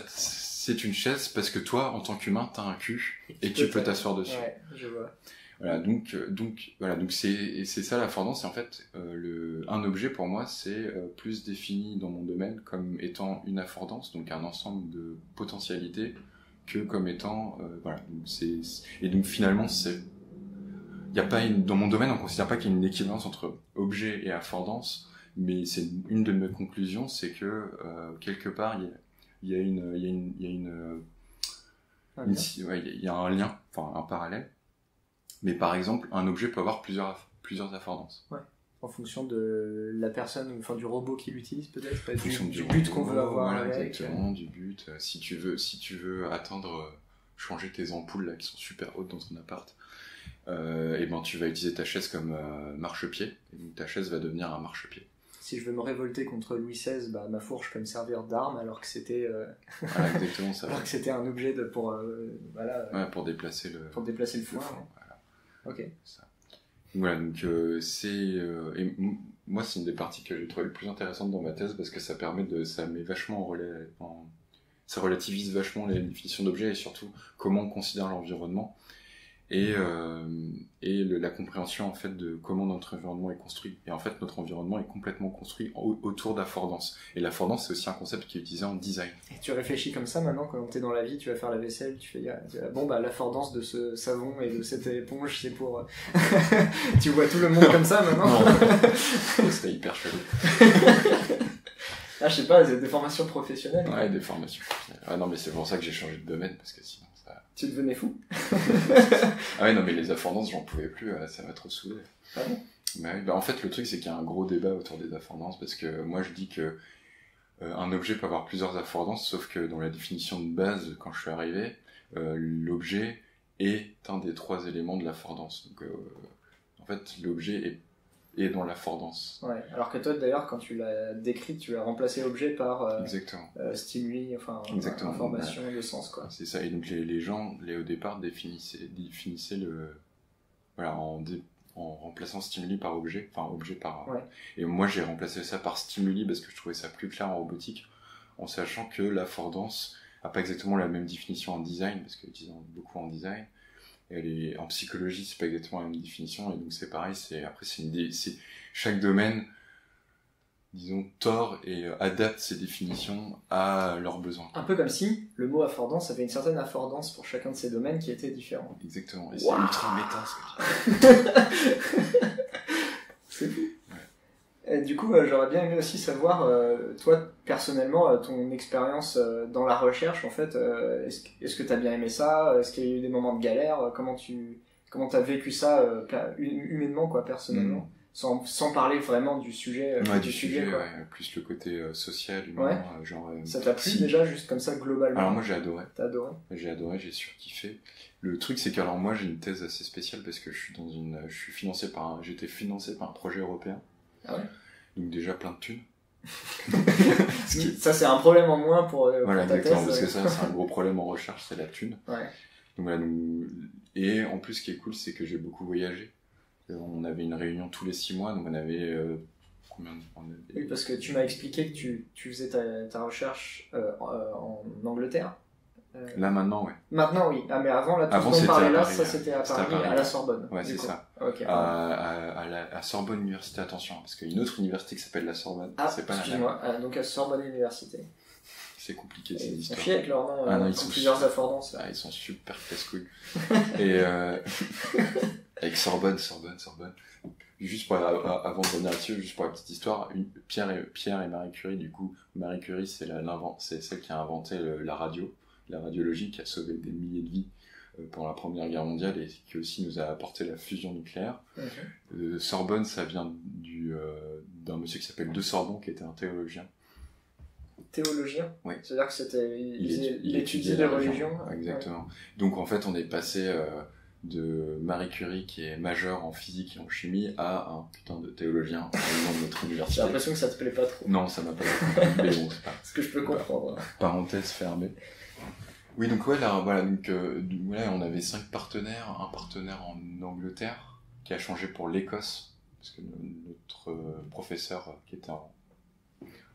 c'est une chaise parce que toi, en tant qu'humain, t'as un cul et tu peux t'asseoir dessus. Ouais, je vois. Voilà, donc c'est ça l'affordance. Et en fait, un objet pour moi, c'est plus défini dans mon domaine comme étant une affordance, donc un ensemble de potentialités, que comme étant et donc finalement dans mon domaine on considère pas qu'il y ait une équivalence entre objet et affordance, mais c'est une de mes conclusions, c'est que quelque part il y a un lien, enfin un parallèle, mais par exemple un objet peut avoir plusieurs affordances. Ouais. En fonction de la personne, enfin du robot qui l'utilise peut-être, du but qu'on veut avoir voilà, avec. Exactement, du but. Si tu veux changer tes ampoules là qui sont super hautes dans ton appart, et ben tu vas utiliser ta chaise comme marchepied, et donc ta chaise va devenir un marchepied. Si je veux me révolter contre Louis XVI, ma fourche peut me servir d'arme alors que c'était voilà, exactement ça. alors que c'était un objet pour déplacer le foin. Voilà. Ok. Ça. Voilà, donc moi c'est une des parties que j'ai trouvé le plus intéressante dans ma thèse parce que ça met vachement ça relativise vachement les définitions d'objets et surtout comment on considère l'environnement et la compréhension en fait de comment notre environnement est construit. Et en fait notre environnement est complètement construit autour d'affordance. Et l'affordance c'est aussi un concept qui est utilisé en design. Et tu réfléchis comme ça maintenant quand t'es dans la vie, tu vas faire la vaisselle, tu fais l'affordance de ce savon et de cette éponge c'est pour... Tu vois tout le monde comme ça maintenant. C'était hyper chelou. Ah je sais pas, c'est des formations professionnelles. Ouais, des formations professionnelles. Ah non mais c'est pour ça que j'ai changé de domaine parce que sinon ça... Tu devenais fou. Ah ouais non mais les affordances j'en pouvais plus, ça m'a trop saoulé. Ah bon? En fait le truc c'est qu'il y a un gros débat autour des affordances parce que moi je dis que un objet peut avoir plusieurs affordances sauf que dans la définition de base quand je suis arrivé l'objet est un des trois éléments de l'affordance. Donc en fait l'objet est dans l'affordance. Ouais, alors que toi d'ailleurs quand tu l'as décrit tu as remplacé objet par stimuli, enfin information de sens quoi. C'est ça, et donc les gens au départ définissaient en remplaçant stimuli par objet, enfin objet par... Ouais. Et moi j'ai remplacé ça par stimuli parce que je trouvais ça plus clair en robotique, en sachant que l'affordance a pas exactement la même définition en design, parce que j'utilise beaucoup en design, et en psychologie c'est pas exactement la même définition, et donc c'est pareil, chaque domaine, disons, tord et adapte ses définitions à leurs besoins. Un peu comme si le mot affordance avait une certaine affordance pour chacun de ces domaines qui étaient différents. Exactement, et c'est ultra méta ce que tu dis. C'est fou. Ouais. Et du coup, j'aurais bien aimé aussi savoir, toi, personnellement, ton expérience dans la recherche, en fait, est-ce que t'as bien aimé ça? Est-ce qu'il y a eu des moments de galère? Comment t'as vécu ça humainement, quoi, personnellement? Sans parler vraiment du sujet. Du sujet, quoi. Ouais, plus le côté social, humain, genre... Ça t'a plu déjà, juste comme ça, globalement? Alors moi j'ai adoré. T'as adoré? J'ai adoré, j'ai surkiffé. Le truc c'est que alors moi j'ai une thèse assez spéciale parce que j'ai été financé par un projet européen. Ah ouais? Donc déjà plein de thunes. Ça c'est un problème en moins pour voilà, ta exactement, thèse. parce que ça c'est un gros problème en recherche, c'est la thune. Ouais. Donc voilà, et en plus ce qui est cool, c'est que j'ai beaucoup voyagé. On avait une réunion tous les 6 mois, donc on avait combien de... Oui, parce que tu m'as expliqué que tu faisais ta recherche en Angleterre. Là maintenant, ouais. Maintenant, oui. Ah, mais avant, là, tout Avant, ce dont on parlait là, Paris, ça c'était à Paris, à la Sorbonne. Ouais, c'est ça. Okay. À Sorbonne Université, attention, parce qu'il y a une autre université qui s'appelle la Sorbonne. Ah, c'est pas excuse-moi, donc à Sorbonne Université. C'est compliqué ces Ils histoires. sont fiers avec leur nom, non, ils ont plusieurs affordances. Ils sont super casse-couilles. Et avec Sorbonne. Juste pour, avant de revenir là-dessus, juste pour la petite histoire, Pierre et Marie Curie, du coup, Marie Curie, c'est celle qui a inventé la radiologie, qui a sauvé des milliers de vies pendant la Première Guerre mondiale et qui aussi nous a apporté la fusion nucléaire. Okay. Sorbonne, ça vient d'un monsieur qui s'appelle De Sorbon, qui était un théologien. Théologien? Oui. C'est-à-dire que c'était, il étudiait les religions. Exactement. Ouais. Donc en fait, on est passé de Marie Curie, qui est majeure en physique et en chimie, à un putain de théologien au nom de notre université. J'ai l'impression que ça te plaît pas trop. Non, ça m'a pas plu, mais bon, c'est pas... Ce que je peux comprendre. Parenthèse fermée. Oui, donc ouais, là, voilà, donc ouais, on avait 5 partenaires, un partenaire en Angleterre, qui a changé pour l'Écosse, parce que notre professeur qui était en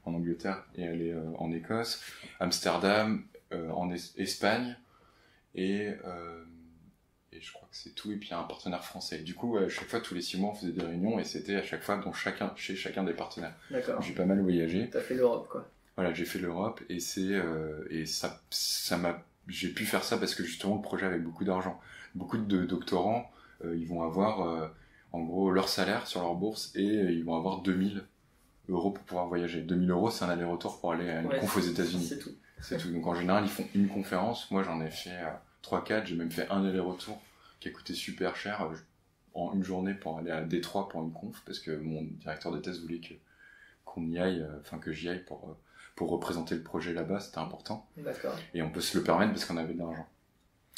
Angleterre et elle est en Écosse, Amsterdam, en Espagne, et je crois que c'est tout, et puis il y a un partenaire français. Du coup, à chaque fois, tous les 6 mois, on faisait des réunions, et c'était à chaque fois chez chacun des partenaires. D'accord. J'ai pas mal voyagé. T'as fait l'Europe, quoi. Voilà, j'ai fait l'Europe, et ça m'a... J'ai pu faire ça parce que justement, le projet avait beaucoup d'argent. Beaucoup de doctorants, ils vont avoir, en gros, leur salaire sur leur bourse, et ils vont avoir 2000 euros pour pouvoir voyager. 2000 euros, c'est un aller-retour pour aller à une conf aux États-Unis. C'est tout. C'est tout. Donc en général, ils font une conférence. Moi, j'en ai fait 3-4. J'ai même fait un aller-retour qui a coûté super cher en une journée pour aller à Détroit pour une conf, parce que mon directeur de thèse voulait qu'on y aille, que j'y aille pour représenter le projet là-bas. C'était important. D'accord. Et on peut se le permettre parce qu'on avait de l'argent.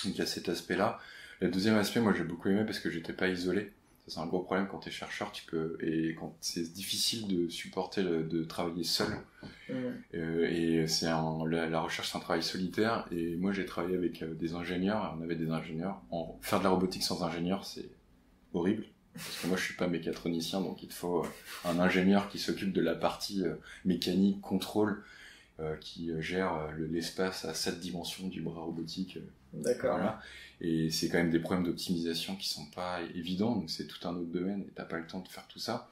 Donc il y a cet aspect-là. Le deuxième aspect, moi, j'ai beaucoup aimé parce que j'étais pas isolé. Ça, c'est un gros problème quand t'es chercheur, et quand c'est difficile de supporter de travailler seul. Et la recherche, c'est un travail solitaire, et moi j'ai travaillé avec des ingénieurs, on avait des ingénieurs. Faire de la robotique sans ingénieur, c'est horrible, parce que moi je suis pas mécatronicien, donc il te faut un ingénieur qui s'occupe de la partie mécanique, contrôle, qui gère l'espace à 7 dimensions du bras robotique. D'accord. Voilà. Et c'est quand même des problèmes d'optimisation qui sont pas évidents, donc c'est tout un autre domaine et t'as pas le temps de faire tout ça.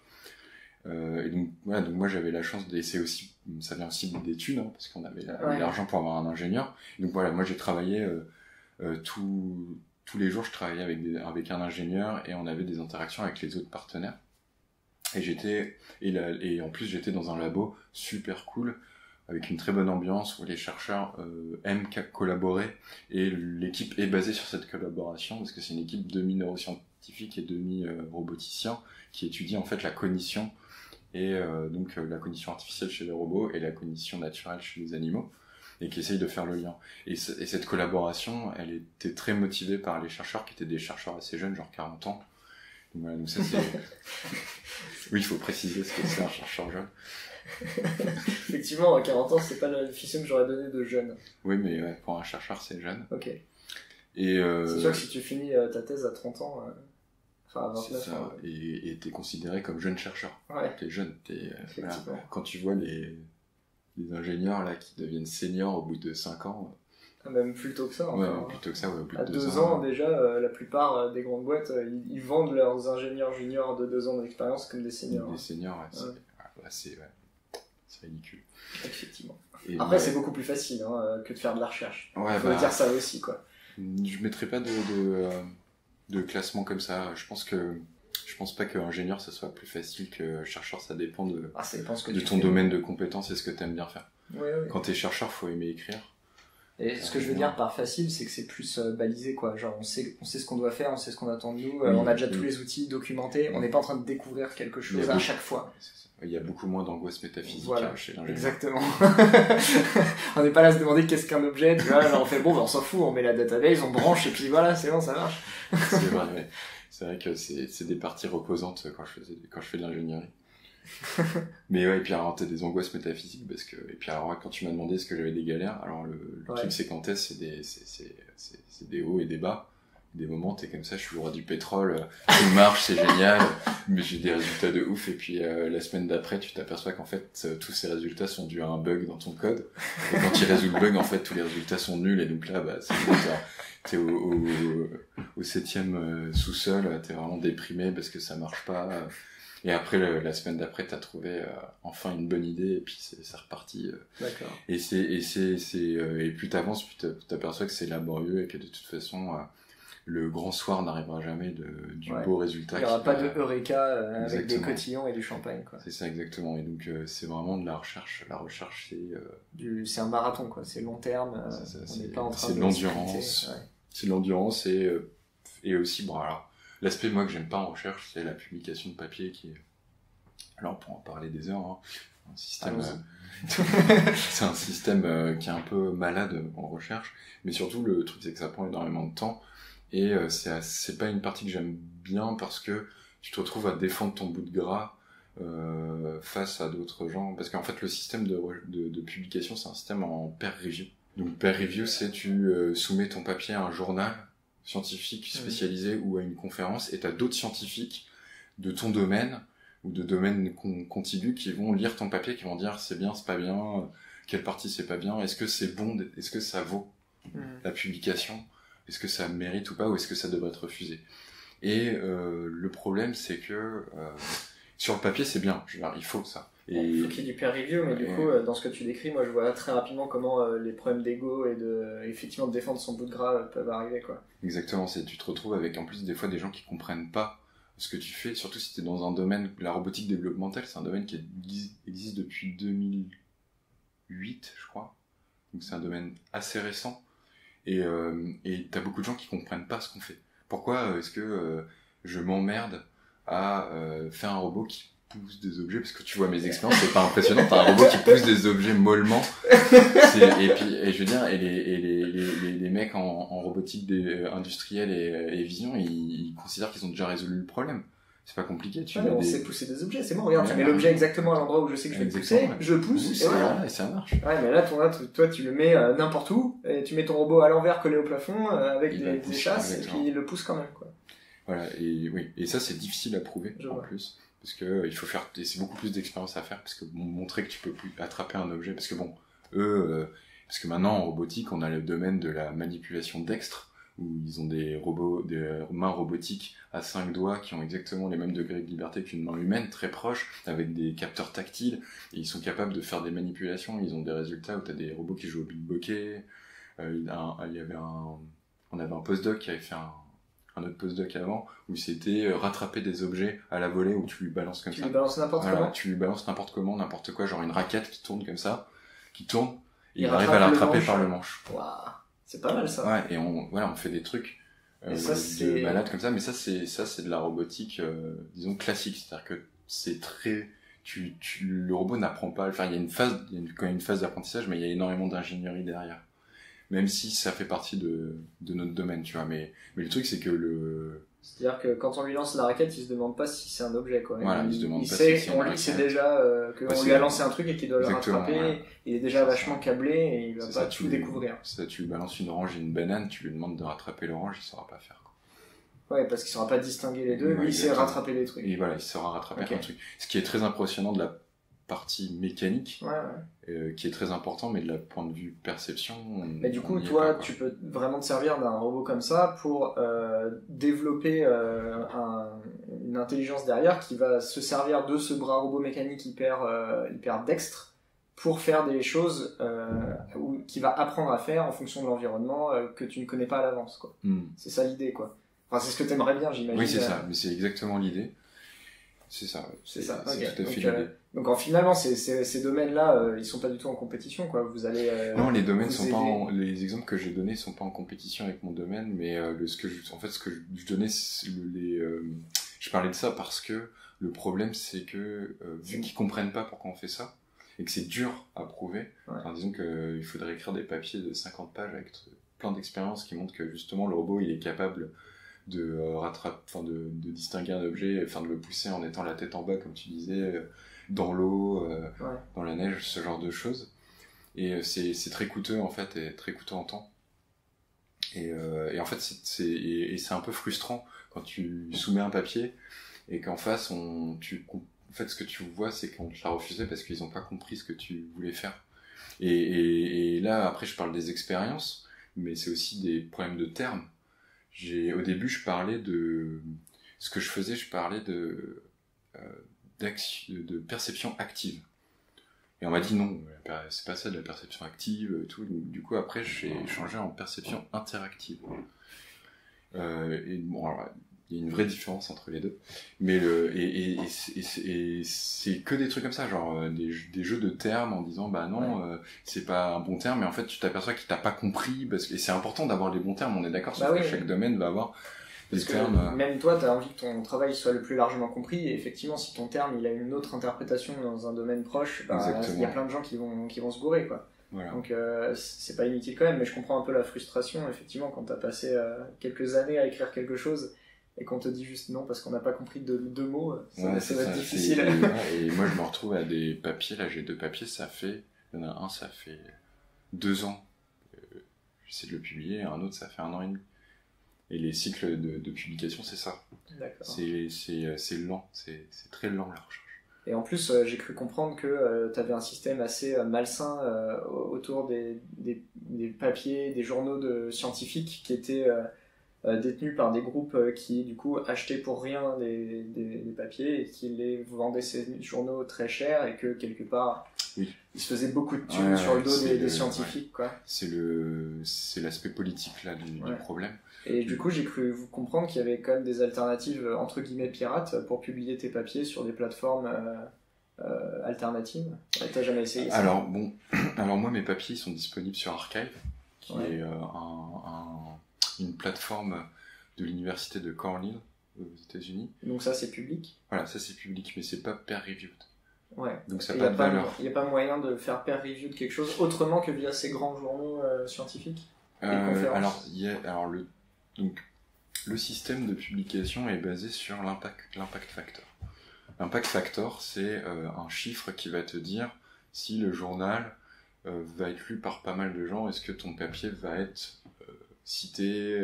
Et donc, voilà, donc moi j'avais la chance d'essayer aussi, ça vient aussi des thunes, hein, parce qu'on avait l'argent pour avoir un ingénieur. Et donc voilà, moi j'ai travaillé tous les jours, je travaillais avec un ingénieur et on avait des interactions avec les autres partenaires. Et en plus j'étais dans un labo super cool, avec une très bonne ambiance où les chercheurs aiment collaborer, et l'équipe est basée sur cette collaboration parce que c'est une équipe demi-neuroscientifiques et demi-roboticiens qui étudie en fait la cognition, et donc la cognition artificielle chez les robots et la cognition naturelle chez les animaux, et qui essaye de faire le lien. Et cette collaboration, elle était très motivée par les chercheurs qui étaient des chercheurs assez jeunes, genre 40 ans. Donc voilà, donc ça c'est... Oui, il faut préciser ce que c'est un chercheur jeune. Effectivement, à 40 ans, c'est pas la définition que j'aurais donnée de jeune. Oui, mais ouais, pour un chercheur, c'est jeune. Ok. Et c'est sûr que si tu finis ta thèse à 30 ans, enfin à 29 ans... Et t'es considéré comme jeune chercheur. Ouais. T'es jeune, voilà. Quand tu vois les ingénieurs là qui deviennent seniors au bout de 5 ans... Même plus tôt que ça. Ouais, plus tôt que ça, ouais, plus à de 2 ans, déjà, la plupart des grandes boîtes, ils vendent leurs ingénieurs juniors de 2 ans d'expérience comme des seniors. Des seniors, ouais, c'est ridicule. Effectivement. Et après, c'est beaucoup plus facile que de faire de la recherche. Ouais, faut dire ça aussi, quoi. Je mettrais pas de classement comme ça. Je pense pas qu'ingénieur ça soit plus facile que chercheur, ça dépend de ton domaine de compétences et ce que t'aimes bien faire. Oui. Quand t'es chercheur, faut aimer écrire. Et ce que je veux dire par facile, c'est que c'est plus balisé, quoi. Genre, on sait ce qu'on doit faire, on sait ce qu'on attend de nous, on a déjà tous les outils documentés, on n'est pas en train de découvrir quelque chose à chaque fois. Il y a beaucoup moins d'angoisse métaphysique chez l'ingénieur. Exactement. On n'est pas là à se demander qu'est-ce qu'un objet, tu vois, genre on fait on s'en fout, on met la database, on branche et puis voilà, c'est bon, ça marche. C'est vrai, ouais. C'est vrai que c'est des parties reposantes quand je fais de l'ingénierie. Mais ouais, et puis alors t'as des angoisses métaphysiques parce que, et puis alors quand tu m'as demandé est-ce que j'avais des galères, alors le truc c'est qu'en test c'est des hauts et des bas. Des moments t'es comme ça, je suis le roi du pétrole, tout marche, c'est génial, mais j'ai des résultats de ouf, et puis la semaine d'après tu t'aperçois qu'en fait tous ces résultats sont dus à un bug dans ton code, et quand tu résous le bug en fait tous les résultats sont nuls, et donc là bah c'est bon, t'es au 7e sous-sol, t'es vraiment déprimé parce que ça marche pas, et après la semaine d'après t'as trouvé enfin une bonne idée, et puis c'est reparti. D'accord. Et plus t'avances, plus t'aperçois que c'est laborieux, et que de toute façon le grand soir n'arrivera jamais du beau résultat. Il n'y aura pas de Eureka avec des cotillons et du champagne, quoi. C'est ça, exactement. Et donc, c'est vraiment de la recherche. La recherche, c'est un marathon, quoi. C'est long terme. On n'est pas en train de l'endurance. Ouais. C'est de l'endurance et aussi, bon, alors, l'aspect, moi, que j'aime pas en recherche, c'est la publication de papier qui est... Alors, on peut en parler des heures, hein. Un système... c'est un système qui est un peu malade en recherche. Mais surtout, le truc, c'est que ça prend énormément de temps. Et c'est pas une partie que j'aime bien parce que tu te retrouves à défendre ton bout de gras face à d'autres gens. Parce qu'en fait, le système de publication, c'est un système en peer review. Donc, peer review, c'est tu soumets ton papier à un journal scientifique spécialisé ou à une conférence, et t'as d'autres scientifiques de ton domaine ou de domaines contigus qui vont lire ton papier, qui vont dire c'est bien, c'est pas bien, quelle partie c'est pas bien, est-ce que c'est bon, est-ce que ça vaut la publication, est-ce que ça mérite ou pas, ou est-ce que ça devrait être refusé. Et le problème, c'est que sur le papier, c'est bien, je veux dire, il faut ça. Et il faut qu'il y ait du peer review, mais du coup, dans ce que tu décris, moi je vois très rapidement comment les problèmes d'ego et effectivement de défendre son bout de gras peuvent arriver, quoi. Exactement, tu te retrouves avec en plus des fois des gens qui comprennent pas ce que tu fais, surtout si tu es dans un domaine, la robotique développementale, c'est un domaine qui existe depuis 2008, je crois. Donc c'est un domaine assez récent. Et t'as beaucoup de gens qui comprennent pas ce qu'on fait. Pourquoi est-ce que je m'emmerde à faire un robot qui pousse des objets, parce que tu vois mes expériences, c'est pas impressionnant, t'as un robot qui pousse des objets mollement, et je veux dire, et les mecs en robotique industrielle et vision, ils considèrent qu'ils ont déjà résolu le problème. C'est pas compliqué, on sait pousser des objets, c'est bon, regarde, tu mets l'objet exactement à l'endroit où je sais que je vais le pousser, je pousse, et voilà, et ça marche. Ouais, mais là, toi, tu le mets n'importe où, et tu mets ton robot à l'envers collé au plafond, avec des échasses, et puis il le pousse quand même, quoi. Voilà, et ça, c'est difficile à prouver, plus. Parce que il faut faire, et c'est beaucoup plus d'expérience à faire, parce que montrer que tu peux plus attraper un objet, parce que bon, parce que maintenant en robotique, on a le domaine de la manipulation dextre, où ils ont des mains robotiques à 5 doigts qui ont exactement les mêmes degrés de liberté qu'une main humaine, très proche, avec des capteurs tactiles, et ils sont capables de faire des manipulations, ils ont des résultats où t'as des robots qui jouent au bilboquet, on avait un postdoc qui avait fait un autre postdoc avant, où c'était rattraper des objets à la volée, où tu lui balances comme ça. Tu lui balances n'importe comment. Tu lui balances n'importe comment, n'importe quoi, genre une raquette qui tourne comme ça, et il arrive à l'attraper par le manche. Waouh, c'est pas mal ça. Ouais, et on fait des trucs de malade comme ça, mais ça c'est de la robotique, disons classique, c'est-à-dire que c'est très, le robot n'apprend pas, enfin il y a quand même une phase d'apprentissage, mais il y a énormément d'ingénierie derrière. Même si ça fait partie de notre domaine, tu vois, mais le truc c'est que c'est-à-dire que quand on lui lance la raquette, il se demande pas si c'est un objet, quoi. Voilà, il se demande pas si c'est une raquette. Il sait déjà qu'on lui a lancé un truc et qu'il doit le rattraper, voilà. Il est déjà vachement câblé et il va pas tout découvrir. Ça, tu lui balances une orange et une banane, tu lui demandes de rattraper l'orange, il saura pas faire, quoi. Ouais, parce qu'il saura pas distinguer les deux, lui il sait rattraper les trucs. Et voilà, il saura rattraper un truc. Ce qui est très impressionnant de la partie mécanique, qui est très important, mais de la point de vue perception. Mais du coup, toi, tu peux vraiment te servir d'un robot comme ça pour développer une intelligence derrière qui va se servir de ce bras robot mécanique hyper dextre pour faire des choses qui va apprendre à faire en fonction de l'environnement que tu ne connais pas à l'avance, quoi. C'est ça l'idée, quoi. Enfin, c'est ce que t'aimerais bien, j'imagine. Oui, c'est ça, mais c'est exactement l'idée. C'est ça, c'est tout à fait l'idée. Donc finalement, ces domaines-là, ils sont pas du tout en compétition, quoi. Vous allez non, les domaines sont pas les exemples que j'ai donnés sont pas en compétition avec mon domaine, mais ce que je donnais, je parlais de ça parce que le problème, c'est que vu qu'ils comprennent pas pourquoi on fait ça et que c'est dur à prouver, enfin, disons que il faudrait écrire des papiers de 50 pages avec plein d'expériences qui montrent que justement le robot il est capable de distinguer un objet, enfin de le pousser en étant la tête en bas comme tu disais, dans l'eau, Ouais. dans la neige, ce genre de choses. Et c'est très coûteux en fait, et très coûteux en temps. Et en fait, c'est un peu frustrant quand tu soumets un papier et qu'en face, en fait, ce que tu vois, c'est qu'on te l'a refusé parce qu'ils n'ont pas compris ce que tu voulais faire. Et là, après, je parle des expériences, mais c'est aussi des problèmes de termes. Au début, je parlais de ce que je faisais, je parlais de perception active. Et on m'a dit non, c'est pas ça de la perception active, tout. Donc, du coup, après, j'ai changé en perception interactive. Et bon, alors, il y a une vraie différence entre les deux. Mais c'est que des trucs comme ça, genre des jeux de termes en disant bah non, c'est pas un bon terme, mais en fait tu t'aperçois qu'il t'a pas compris, et c'est important d'avoir les bons termes, on est d'accord, sauf que chaque domaine va avoir des termes. Même toi, tu as envie que ton travail soit le plus largement compris, et effectivement, si ton terme il a une autre interprétation dans un domaine proche, il y a plein de gens qui vont se gourer, quoi. Voilà. Donc c'est pas inutile quand même, mais je comprends un peu la frustration, effectivement, quand t'as passé quelques années à écrire quelque chose et qu'on te dit juste non parce qu'on n'a pas compris deux mots, ça va être difficile. Et moi je me retrouve à des papiers, là j'ai 2 papiers, il y en a un ça fait 2 ans, j'essaie de le publier, et un autre ça fait 1 an et demi. Et les cycles de publication c'est ça. D'accord. C'est lent, c'est très lent la recherche. Et en plus, j'ai cru comprendre que tu avais un système assez malsain autour des papiers, des journaux scientifiques qui étaient détenus par des groupes qui, du coup, achetaient pour rien des papiers et qui les vendaient ces journaux très chers et que, quelque part, ils se faisaient beaucoup de thunes sur le dos des scientifiques, quoi. C'est l'aspect politique, là, du problème. Et du coup, j'ai cru comprendre qu'il y avait quand même des alternatives entre guillemets pirates pour publier tes papiers sur des plateformes alternatives. T'as jamais essayé ça? Alors moi mes papiers sont disponibles sur Archive, qui est une plateforme de l'université de Cornell aux États-Unis. Donc ça c'est public? Voilà, ça c'est public, mais c'est pas peer-reviewed. Ouais. Donc ça n'a pas de valeur. Il n'y a pas moyen de faire peer-review de quelque chose autrement que via ces grands journaux scientifiques et conférences? Donc, le système de publication est basé sur l'impact factor. L'impact factor, c'est un chiffre qui va te dire si le journal va être lu par pas mal de gens, est-ce que ton papier va être cité,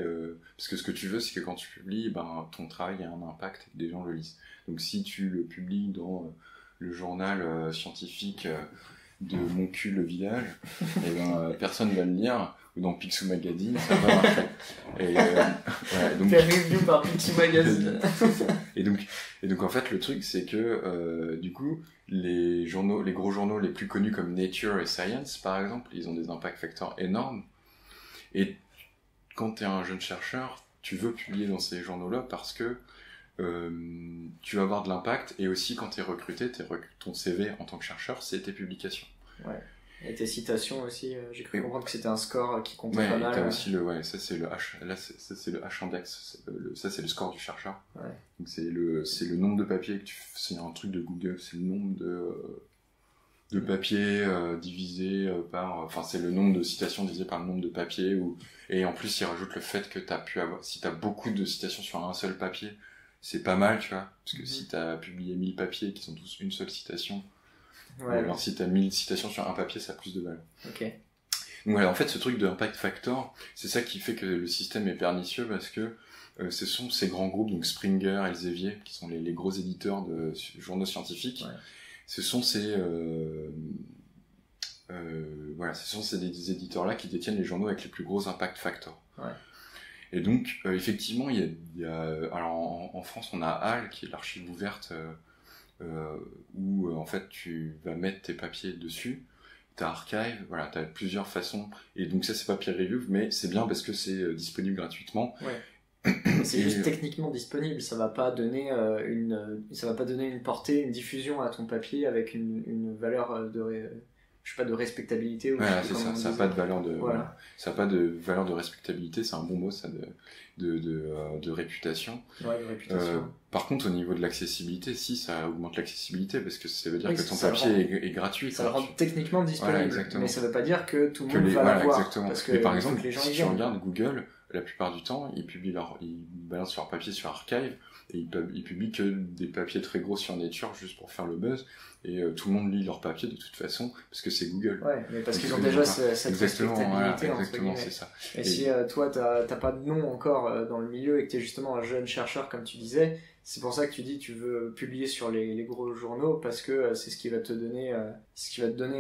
parce que ce que tu veux, c'est que quand tu publies, ton travail a un impact et que des gens le lisent. Donc si tu le publies dans le journal scientifique de Mon cul le village, personne va le lire. Ou dans Picsou Magazine, ça va marcher. Donc review par Picsou Magazine. et donc en fait le truc c'est que du coup les gros journaux les plus connus comme Nature et Science par exemple, ils ont des impact factors énormes. Et quand tu es un jeune chercheur, tu veux publier dans ces journaux-là parce que tu vas avoir de l'impact, et aussi quand tu es recruté, ton CV en tant que chercheur, c'est tes publications. Ouais. Et tes citations aussi, j'ai cru comprendre que c'était un score qui comptait pas mal. Ouais, aussi ça c'est le H, là c'est le H-index, ça c'est le score du chercheur. Ouais. Donc c'est le nombre de papiers c'est un truc de Google, c'est le nombre de papiers divisé par, c'est le nombre de citations divisé par le nombre de papiers, et en plus il rajoute le fait que si t'as beaucoup de citations sur un seul papier, c'est pas mal, tu vois, parce que si t'as publié 1000 papiers qui sont tous une seule citation, alors si t'as 1000 citations sur un papier, ça a plus de valeur. Ok. Donc en fait, ce truc de impact factor, c'est ça qui fait que le système est pernicieux, parce que ce sont ces grands groupes, donc Springer, Elsevier, qui sont les gros éditeurs de journaux scientifiques. Ouais. Ce sont ces des éditeurs-là qui détiennent les journaux avec les plus gros impact factors. Ouais. Et donc, effectivement, il y a alors en France, on a HAL, qui est l'archive ouverte, où en fait tu vas mettre tes papiers dessus. T'as Archive, t'as plusieurs façons, et donc ça c'est pas peer review, mais c'est bien parce que c'est disponible gratuitement. Ouais. C'est juste techniquement disponible, ça va pas donner une portée, une diffusion à ton papier avec une valeur de respectabilité. C'est ça, ça n'a pas de valeur ça a pas de valeur de respectabilité, c'est un bon mot ça, de réputation. Ouais, de réputation. Par contre, au niveau de l'accessibilité, si, ça augmente l'accessibilité, parce que ça veut dire que ton papier est gratuit. Ça le rend techniquement disponible, mais ça veut pas dire que tout le monde va l'avoir. Exactement. Mais par exemple, si tu regardes Google, la plupart du temps, ils balancent leur papier sur Archive, et ils publient que des papiers très gros sur Nature, juste pour faire le buzz, et tout le monde lit leur papier de toute façon, parce que c'est Google. Ouais, mais parce qu'ils ont déjà cette respectabilité, exactement, c'est ça. Et si toi, t'as pas de nom encore dans le milieu, et que t'es justement un jeune chercheur, comme tu disais, c'est pour ça que tu dis tu veux publier sur les gros journaux, parce que c'est ce qui va te donner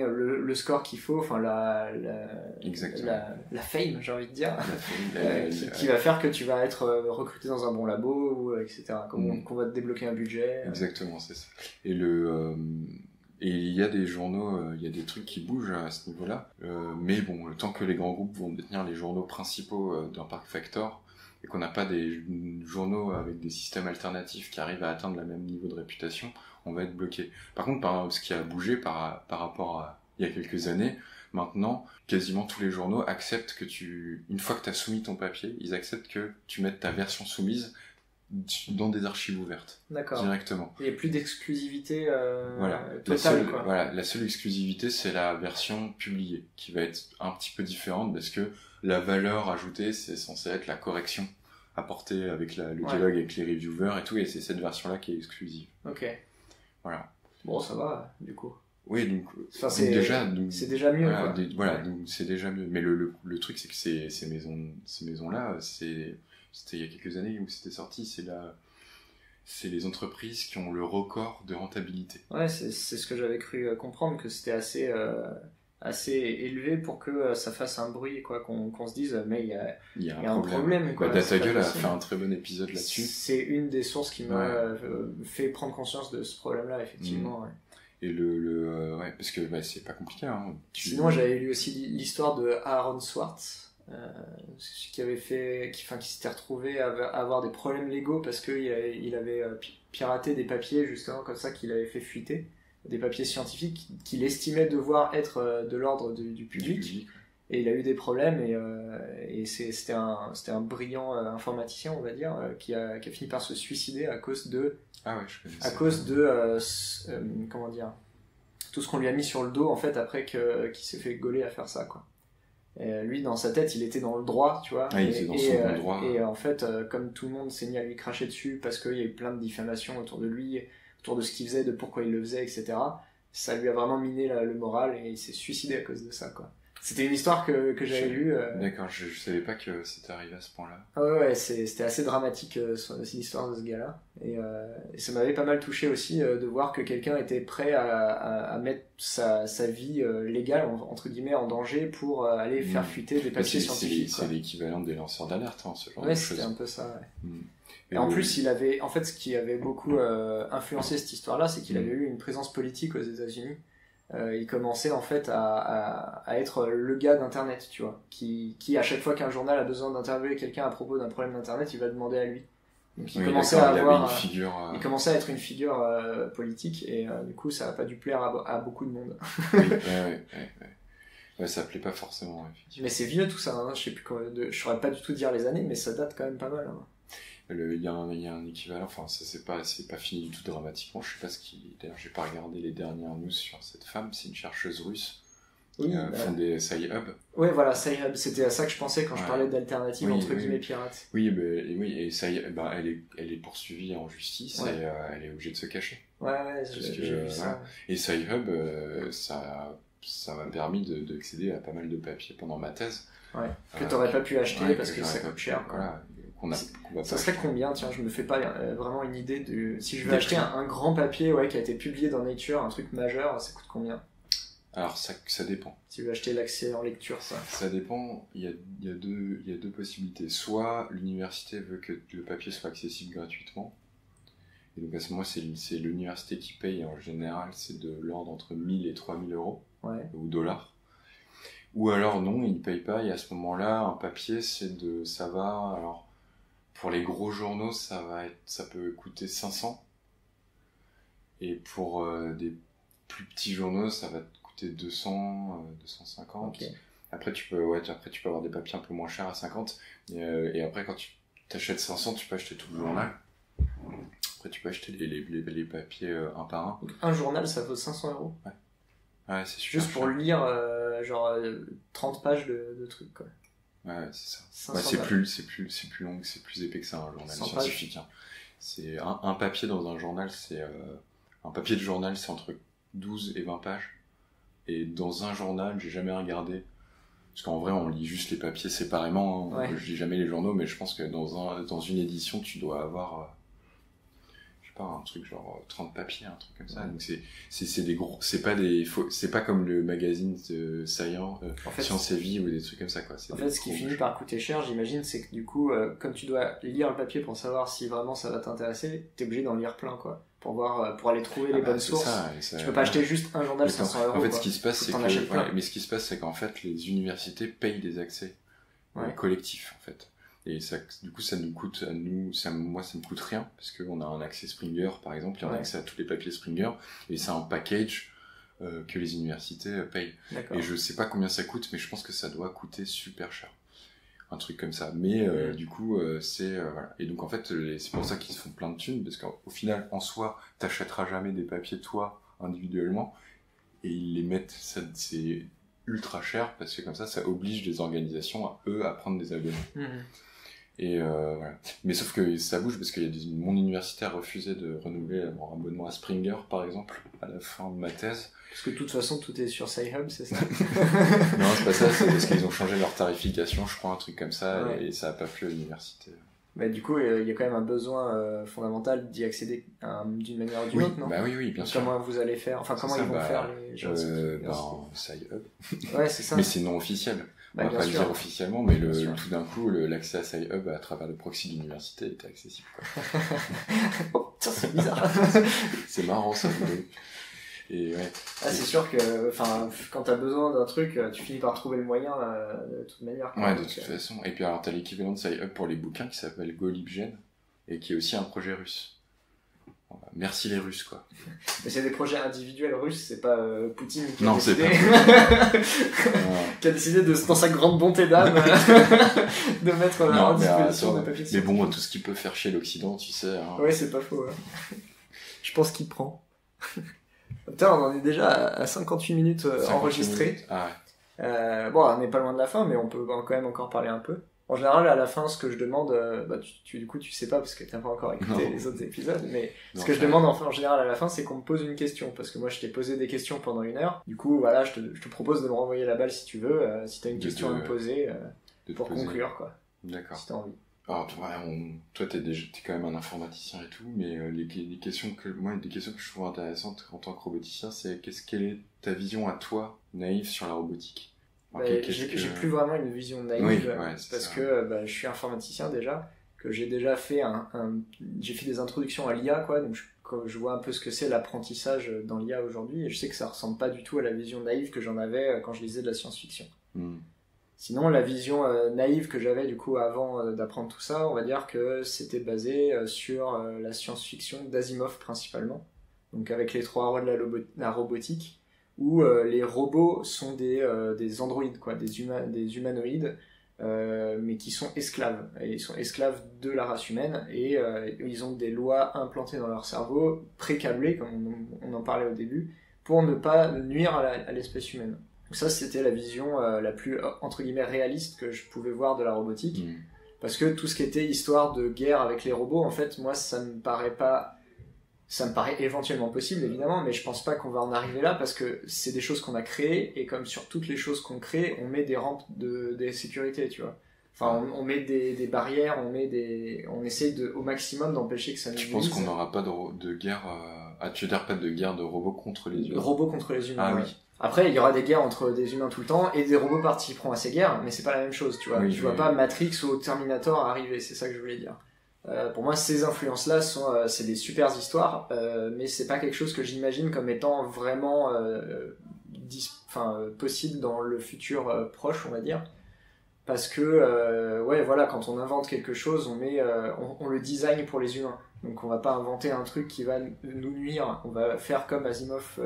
le score qu'il faut, enfin la fame, j'ai envie de dire, qui va faire que tu vas être recruté dans un bon labo, ou etc. Qu'on va te débloquer un budget. Exactement, c'est ça. Et il y a des journaux, il y a des trucs qui bougent à ce niveau-là, mais bon, le temps que les grands groupes vont détenir les journaux principaux d'Impact Factor, et qu'on n'a pas des journaux avec des systèmes alternatifs qui arrivent à atteindre le même niveau de réputation, on va être bloqué. Par contre, ce qui a bougé par rapport à il y a quelques années, maintenant, quasiment tous les journaux acceptent que une fois que tu as soumis ton papier, ils acceptent que tu mettes ta version soumise dans des archives ouvertes. D'accord. Directement. Il n'y a plus d'exclusivité totale. Quoi. La seule exclusivité, c'est la version publiée, qui va être un petit peu différente, parce que la valeur ajoutée, c'est censé être la correction apportée avec le dialogue avec les reviewers et tout, et c'est cette version-là qui est exclusive. Ok. Voilà. Bon, ça va, du coup. Oui, donc c'est déjà mieux. Donc c'est déjà mieux. Mais le truc, c'est que ces maisons-là, c'était il y a quelques années où c'était sorti, c'est les entreprises qui ont le record de rentabilité. Ouais, c'est ce que j'avais cru comprendre, que c'était assez élevé pour que ça fasse un bruit, quoi, qu'on se dise mais il y a un problème, quoi. DataGull a fait un très bon épisode là-dessus. C'est une des sources qui m'a fait prendre conscience de ce problème-là, effectivement. Ouais. Et parce que c'est pas compliqué, hein. Sinon, j'avais lu aussi l'histoire de Aaron Swartz, qui s'était retrouvé à avoir des problèmes légaux parce qu'il avait piraté des papiers, justement, comme ça, qu'il avait fait fuiter, des papiers scientifiques qu'il estimait devoir être de l'ordre du public. Et il a eu des problèmes, et c'était un brillant informaticien, on va dire, qui a fini par se suicider à cause de comment dire, tout ce qu'on lui a mis sur le dos, en fait, après qu'il s'est fait gauler à faire ça, quoi. Et lui, dans sa tête, il était dans le droit, tu vois. Il était dans son bon droit. Et en fait, comme tout le monde s'est mis à lui cracher dessus parce qu'il y a eu plein de diffamations autour de lui, autour de ce qu'il faisait, de pourquoi il le faisait, etc., ça lui a vraiment miné le moral, et il s'est suicidé à cause de ça, quoi. C'était une histoire que j'avais lue. D'accord, je savais pas que c'était arrivé à ce point-là. Ouais, c'était assez dramatique, l'histoire de ce gars-là. Et ça m'avait pas mal touché aussi de voir que quelqu'un était prêt à mettre sa vie légale, entre guillemets, en danger pour aller faire fuiter des papiers scientifiques. C'est l'équivalent des lanceurs d'alerte, hein, ce genre de ouais, choses. C'était un peu ça, ouais. Et en plus, ce qui avait beaucoup influencé cette histoire-là, c'est qu'il avait eu une présence politique aux États-Unis. Il commençait en fait à être le gars d'internet, tu vois, qui à chaque fois qu'un journal a besoin d'interviewer quelqu'un à propos d'un problème d'internet, il va demander à lui. Donc il commençait il commençait à être une figure politique, et du coup ça a pas dû plaire à beaucoup de monde. Ouais, ça plaît pas forcément, effectivement. Mais c'est vieux tout ça, hein. Je sais plus je saurais pas du tout dire les années, mais ça date quand même pas mal, hein. Il y a un équivalent, enfin ça c'est pas fini du tout dramatiquement, je sais pas d'ailleurs j'ai pas regardé les dernières news sur cette femme, c'est une chercheuse russe qui a fondé Sci-Hub. Ouais, voilà, Sci-Hub, c'était à ça que je pensais quand je parlais d'alternatives entre guillemets pirates. Et elle est poursuivie en justice, et elle est obligée de se cacher. Ouais, j'ai vu ça. Et Sci-Hub, ça m'a permis d'accéder à pas mal de papiers pendant ma thèse. Ouais, que t'aurais pas pu acheter parce que ça coûte cher. Voilà. Ça serait combien? Tiens, je me fais pas vraiment une idée de si je veux acheter un grand papier qui a été publié dans Nature, un truc majeur, ça coûte combien? Alors ça dépend. Si je veux acheter l'accès en lecture, ça dépend. Il y a deux possibilités. Soit l'université veut que le papier soit accessible gratuitement, et donc à ce moment c'est l'université qui paye, et en général c'est de l'ordre entre 1000 et 3000 euros ou dollars. Ou alors non, ils ne payent pas, et à ce moment-là un papier alors pour les gros journaux, ça peut coûter 500. Et pour des plus petits journaux, ça va te coûter 200, 250. Okay. Après, tu peux avoir des papiers un peu moins chers à 50. Et après, quand tu t'achètes 500, tu peux acheter tout le journal. Après, tu peux acheter les papiers un par un. Donc, un journal, ça vaut 500 euros. Ouais, c'est super. Juste pour lire 30 pages de trucs, quoi. Ouais, c'est ça. 500 Ouais, c'est balles. plus long, c'est plus épais que ça, un journal 100 scientifique. Hein. C'est un papier dans un journal, un papier de journal, c'est entre 12 et 20 pages. Et dans un journal, j'ai jamais regardé. Parce qu'en vrai, on lit juste les papiers séparément. Hein. Ouais. Je lis jamais les journaux, mais je pense que dans une édition, tu dois avoir, je sais pas, un truc genre 30 papiers, un truc comme ça. Donc c'est des gros, c'est pas comme le magazine En fait, Science et Vie ou des trucs comme ça, quoi. En fait, ce qui finit par coûter cher, j'imagine, c'est que du coup, comme tu dois lire le papier pour savoir si vraiment ça va t'intéresser, t'es obligé d'en lire plein, quoi. Pour voir, pour aller trouver les bonnes sources. Tu peux pas acheter juste un journal 500 euros. En fait, quoi. ce qui se passe, c'est que, mais ce qui se passe, c'est qu'en fait, les universités payent des accès collectifs, en fait. Et ça, du coup, ça nous coûte à nous, moi, ça me coûte rien, parce qu'on a un accès Springer, par exemple, il y a un accès à tous les papiers Springer, et c'est un package que les universités payent. D'accord. Et je sais pas combien ça coûte, mais je pense que ça doit coûter super cher. Un truc comme ça. Mais du coup, voilà. Et donc en fait, c'est pour ça qu'ils se font plein de thunes, parce qu'au final, en soi, t'achèteras jamais des papiers toi individuellement, et ils les mettent, c'est ultra cher, parce que comme ça oblige les organisations à prendre des abonnements. Et voilà. Mais sauf que ça bouge, parce qu'il y a mon université a refusé de renouveler mon abonnement à Springer, par exemple, à la fin de ma thèse. Parce que de toute façon, tout est sur Sci-Hub, c'est ça? Non, c'est pas ça, c'est parce qu'ils ont changé leur tarification, je crois, un truc comme ça, et ça a pas plu à l'université. Mais du coup, il y a quand même un besoin fondamental d'y accéder d'une manière ou d'une autre, non? Bah oui, bien sûr. Comment vous allez faire? Enfin, comment ils vont faire les gens Sci-Hub. Ouais, c'est ça. Mais c'est non officiel. On va pas le dire officiellement, mais tout d'un coup, l'accès à Sci-Hub à travers le proxy de l'université était accessible. Quoi. Oh, tiens, c'est bizarre. C'est marrant ça. Et ouais. Ah, c'est sûr que, quand t'as besoin d'un truc, tu finis par trouver le moyen de toute manière. Ouais, de toute façon. Et puis alors, t'as l'équivalent de Sci-Hub pour les bouquins qui s'appelle GoLibGen et qui est aussi un projet russe. Merci les Russes, quoi. Mais c'est des projets individuels russes, c'est pas Poutine qui a décidé... qui a décidé dans sa grande bonté d'âme de mettre à disposition des papiers. Mais bon, tout ce qui peut faire chier l'Occident, tu sais. Hein. Ouais, c'est pas faux. Ouais. Je pense qu'il prend. Putain, on en est déjà à 58 minutes enregistrées. Ah ouais. Bon, on n'est pas loin de la fin, mais on peut quand même encore parler un peu. En général, à la fin, ce que je demande, du coup, tu sais pas parce que t'as pas encore écouté les autres épisodes, mais ce que je demande en général à la fin, c'est qu'on me pose une question, parce que moi, je t'ai posé des questions pendant 1 heure. Du coup, voilà, je te propose de me renvoyer la balle si tu veux, si t'as une question à me poser, pour conclure, quoi. D'accord. Si t'as envie. Alors, toi, t'es quand même un informaticien et tout, mais les questions que je trouve intéressantes en tant que roboticien, c'est quelle est ta vision à toi, naïve, sur la robotique? J'ai plus vraiment une vision naïve, parce que je suis informaticien déjà, que j'ai déjà fait j'ai fait des introductions à l'IA, quoi, donc je vois un peu ce que c'est l'apprentissage dans l'IA aujourd'hui, et je sais que ça ressemble pas du tout à la vision naïve que j'en avais quand je lisais de la science-fiction. Sinon, la vision naïve que j'avais du coup avant d'apprendre tout ça, on va dire que c'était basé sur la science-fiction d'Asimov principalement, donc avec les 3 rois de la robotique, où les robots sont des androïdes, quoi, des humanoïdes, mais qui sont esclaves. Et ils sont esclaves de la race humaine, et ils ont des lois implantées dans leur cerveau, pré-câblées, comme on en parlait au début, pour ne pas nuire à l'espèce humaine. Donc ça, c'était la vision la plus, entre guillemets, réaliste que je pouvais voir de la robotique. Parce que tout ce qui était histoire de guerre avec les robots, en fait, moi, ça me paraît éventuellement possible, évidemment, mais je pense pas qu'on va en arriver là, parce que c'est des choses qu'on a créées, et comme sur toutes les choses qu'on crée, on met des rampes de sécurité, tu vois. Enfin, on met des barrières, on essaie au maximum d'empêcher que ça nous nuise. Tu penses qu'on n'aura pas de guerre, tu veux dire pas de guerre de robots contre les humains? Robots contre les humains, oui. Après, il y aura des guerres entre des humains tout le temps, et des robots participeront à ces guerres, mais c'est pas la même chose, tu vois. Je vois pas Matrix ou Terminator arriver, c'est ça que je voulais dire. Pour moi, ces influences-là c'est des super histoires, mais c'est pas quelque chose que j'imagine comme étant vraiment possible dans le futur proche, on va dire. Parce que, quand on invente quelque chose, on le design pour les humains. Donc on va pas inventer un truc qui va nous nuire, on va faire comme Asimov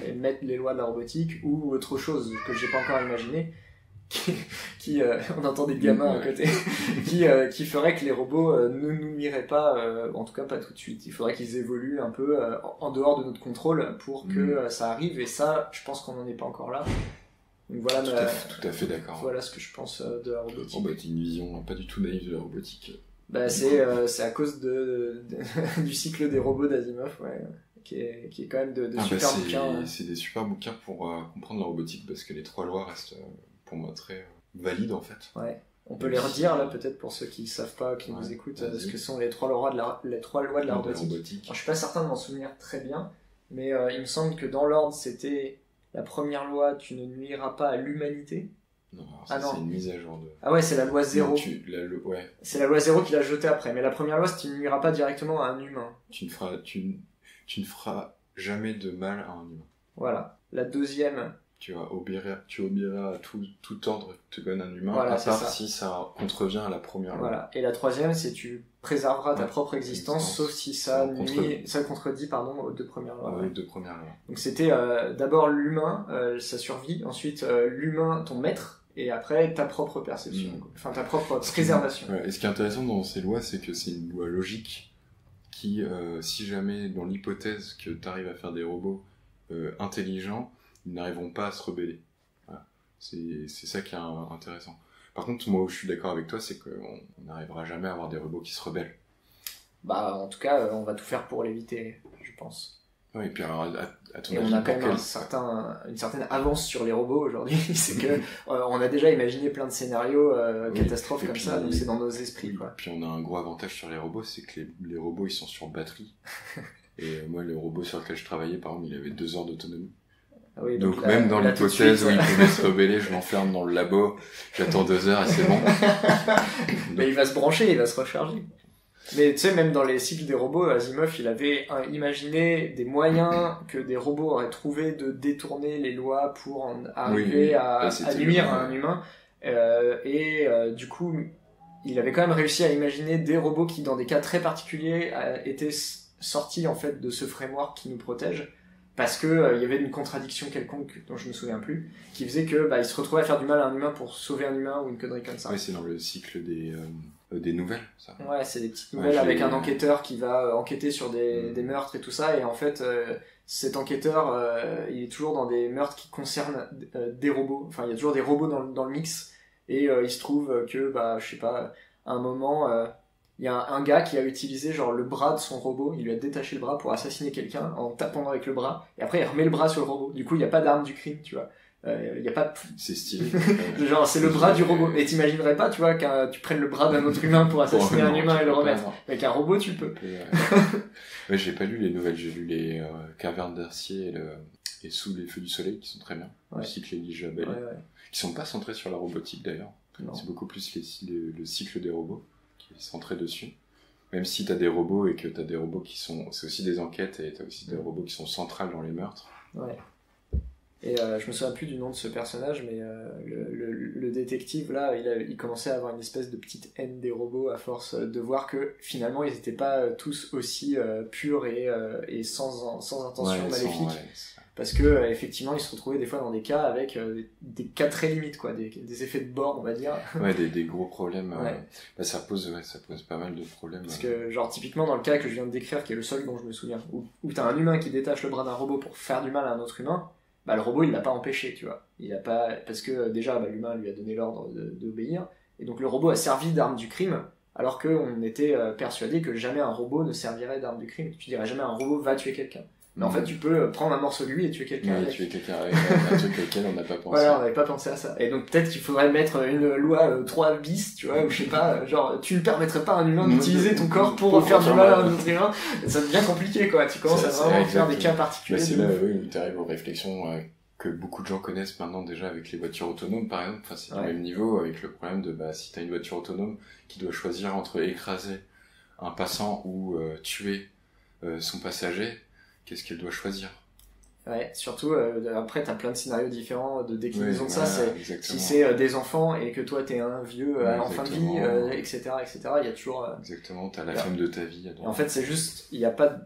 et mettre les lois de la robotique, ou autre chose que j'ai pas encore imaginé, qui on entend des gamins à côté, qui ferait que les robots ne nous nuiraient pas, en tout cas pas tout de suite. Il faudrait qu'ils évoluent un peu en dehors de notre contrôle pour que ça arrive, et ça, je pense qu'on n'en est pas encore là. Donc voilà, tout à fait d'accord. Voilà ce que je pense de la robotique. Oh bah t'as une vision pas du tout naïve de la robotique. Bah c'est à cause du cycle des robots d'Asimov, ouais, qui est quand même de super bouquins. C'est des super bouquins pour comprendre la robotique, parce que les 3 lois restent pour moi très valides en fait. Ouais. On peut les redire là peut-être pour ceux qui savent pas, qui nous écoutent, ce que sont les 3 lois de la robotique. Alors, je suis pas certain de m'en souvenir très bien, mais il me semble que dans l'ordre c'était la première loi, tu ne nuiras pas à l'humanité. Non, c'est une mise à jour de... Ah ouais, c'est la loi 0. Ouais. C'est la loi 0 qu'il a jetée après, mais la première loi, c'est tu ne nuiras pas directement à un humain. Tu ne feras jamais de mal à un humain. Voilà. La deuxième... Tu obéiras à tout ordre que te donne un humain, voilà, à part si ça contrevient à la première loi. Voilà. Et la troisième, c'est tu préserveras ta propre existence, sauf si ça contredit aux 2 premières lois. Ouais, 2 premières lois. Donc c'était d'abord l'humain, sa survie, ensuite l'humain, ton maître, et après ta propre perception, enfin ta propre préservation. Et ce qui est intéressant dans ces lois, c'est que c'est une loi logique qui, si jamais dans l'hypothèse que tu arrives à faire des robots intelligents, ils n'arriveront pas à se rebeller. Voilà. C'est ça qui est intéressant. Par contre, moi où je suis d'accord avec toi, c'est qu'on n'arrivera jamais à avoir des robots qui se rebellent. Bah en tout cas, on va tout faire pour l'éviter, je pense. Oui, et puis alors, à ton et avis, on a quand même une certaine avance sur les robots aujourd'hui. C'est que on a déjà imaginé plein de scénarios catastrophes comme ça, donc c'est dans nos esprits. Oui, quoi. Puis on a un gros avantage sur les robots, c'est que les robots ils sont sur batterie. Et moi, le robot sur lequel je travaillais, par exemple, il avait 2 heures d'autonomie. Oui, donc là, même dans l'hypothèse où il pouvait se rebeller, je l'enferme dans le labo, j'attends 2 heures et c'est bon. Mais il va se brancher, il va se recharger. Mais tu sais, même dans les cycles des robots, Asimov, il avait imaginé des moyens que des robots auraient trouvé de détourner les lois pour en arriver à nuire à un humain. Du coup, il avait quand même réussi à imaginer des robots qui, dans des cas très particuliers, étaient sortis en fait de ce framework qui nous protège. Parce que il y avait une contradiction quelconque dont je me souviens plus, qui faisait que il se retrouvait à faire du mal à un humain pour sauver un humain ou une connerie comme ça. Oui, c'est dans le cycle des nouvelles, ça. Ouais, c'est des petites nouvelles avec un enquêteur qui va enquêter sur des meurtres et tout ça, et en fait cet enquêteur il est toujours dans des meurtres qui concernent des robots. Enfin, il y a toujours des robots dans le mix, et il se trouve que je sais pas, à un moment il y a un gars qui a utilisé genre le bras de son robot, il lui a détaché le bras pour assassiner quelqu'un en tapant avec le bras, et après il remet le bras sur le robot. Du coup, il n'y a pas d'arme du crime, tu vois. Il y a pas de... C'est stylé. Genre, c'est le bras du robot. Et t'imagines pas, tu vois, que tu prennes le bras d'un autre humain pour assassiner un humain et le remettre. Avec un robot, tu peux. Ouais, j'ai pas lu les nouvelles, j'ai lu les Cavernes d'Acier et Sous les Feux du Soleil, qui sont très bien. Ouais. Le cycle Elijah Bell. Ouais. Qui sont pas centrés sur la robotique d'ailleurs. Non. C'est beaucoup plus le cycle des robots qui est centré dessus. Même si t'as des robots et que t'as des robots qui sont... C'est aussi des enquêtes, et t'as aussi des robots qui sont centrales dans les meurtres. Ouais. Et je me souviens plus du nom de ce personnage, mais le détective là, il commençait à avoir une espèce de petite haine des robots à force de voir que finalement ils n'étaient pas tous aussi purs et sans intention maléfique. Parce que effectivement, ils se retrouvaient des fois dans des cas avec des cas très limites, quoi, des effets de bord, on va dire. Ouais, des gros problèmes. Ouais. Ça pose pas mal de problèmes. Parce que genre typiquement dans le cas que je viens de décrire, qui est le seul dont je me souviens, où t'as un humain qui détache le bras d'un robot pour faire du mal à un autre humain. Le robot il l'a pas empêché, tu vois. Il a pas, parce que déjà l'humain lui a donné l'ordre d'obéir, et donc le robot a servi d'arme du crime, alors qu'on était persuadé que jamais un robot ne servirait d'arme du crime. Tu dirais jamais un robot va tuer quelqu'un. Mais en fait, tu peux prendre un morceau de lui et tuer quelqu'un. Oui, tuer quelqu'un avec un truc auquel on n'a pas pensé. Voilà, on n'avait pas pensé à ça. Et donc peut-être qu'il faudrait mettre une loi 3 bis, tu vois, ou je sais pas, genre tu ne permettrais pas à un humain d'utiliser ton corps pour faire du mal à un autre humain. Ça devient compliqué, quoi. Tu commences à vraiment faire des cas particuliers. C'est là où tu arrives aux réflexions que beaucoup de gens connaissent maintenant déjà avec les voitures autonomes, par exemple. Enfin, c'est du même niveau avec le problème de si t'as une voiture autonome qui doit choisir entre écraser un passant ou tuer son passager. Qu'est-ce qu'elle doit choisir? Ouais, surtout après t'as plein de scénarios différents de déclinaison de ça. Si c'est des enfants et que toi t'es un vieux en fin de vie, etc., il y a toujours. Exactement, t'as la femme de ta vie. En fait, c'est juste,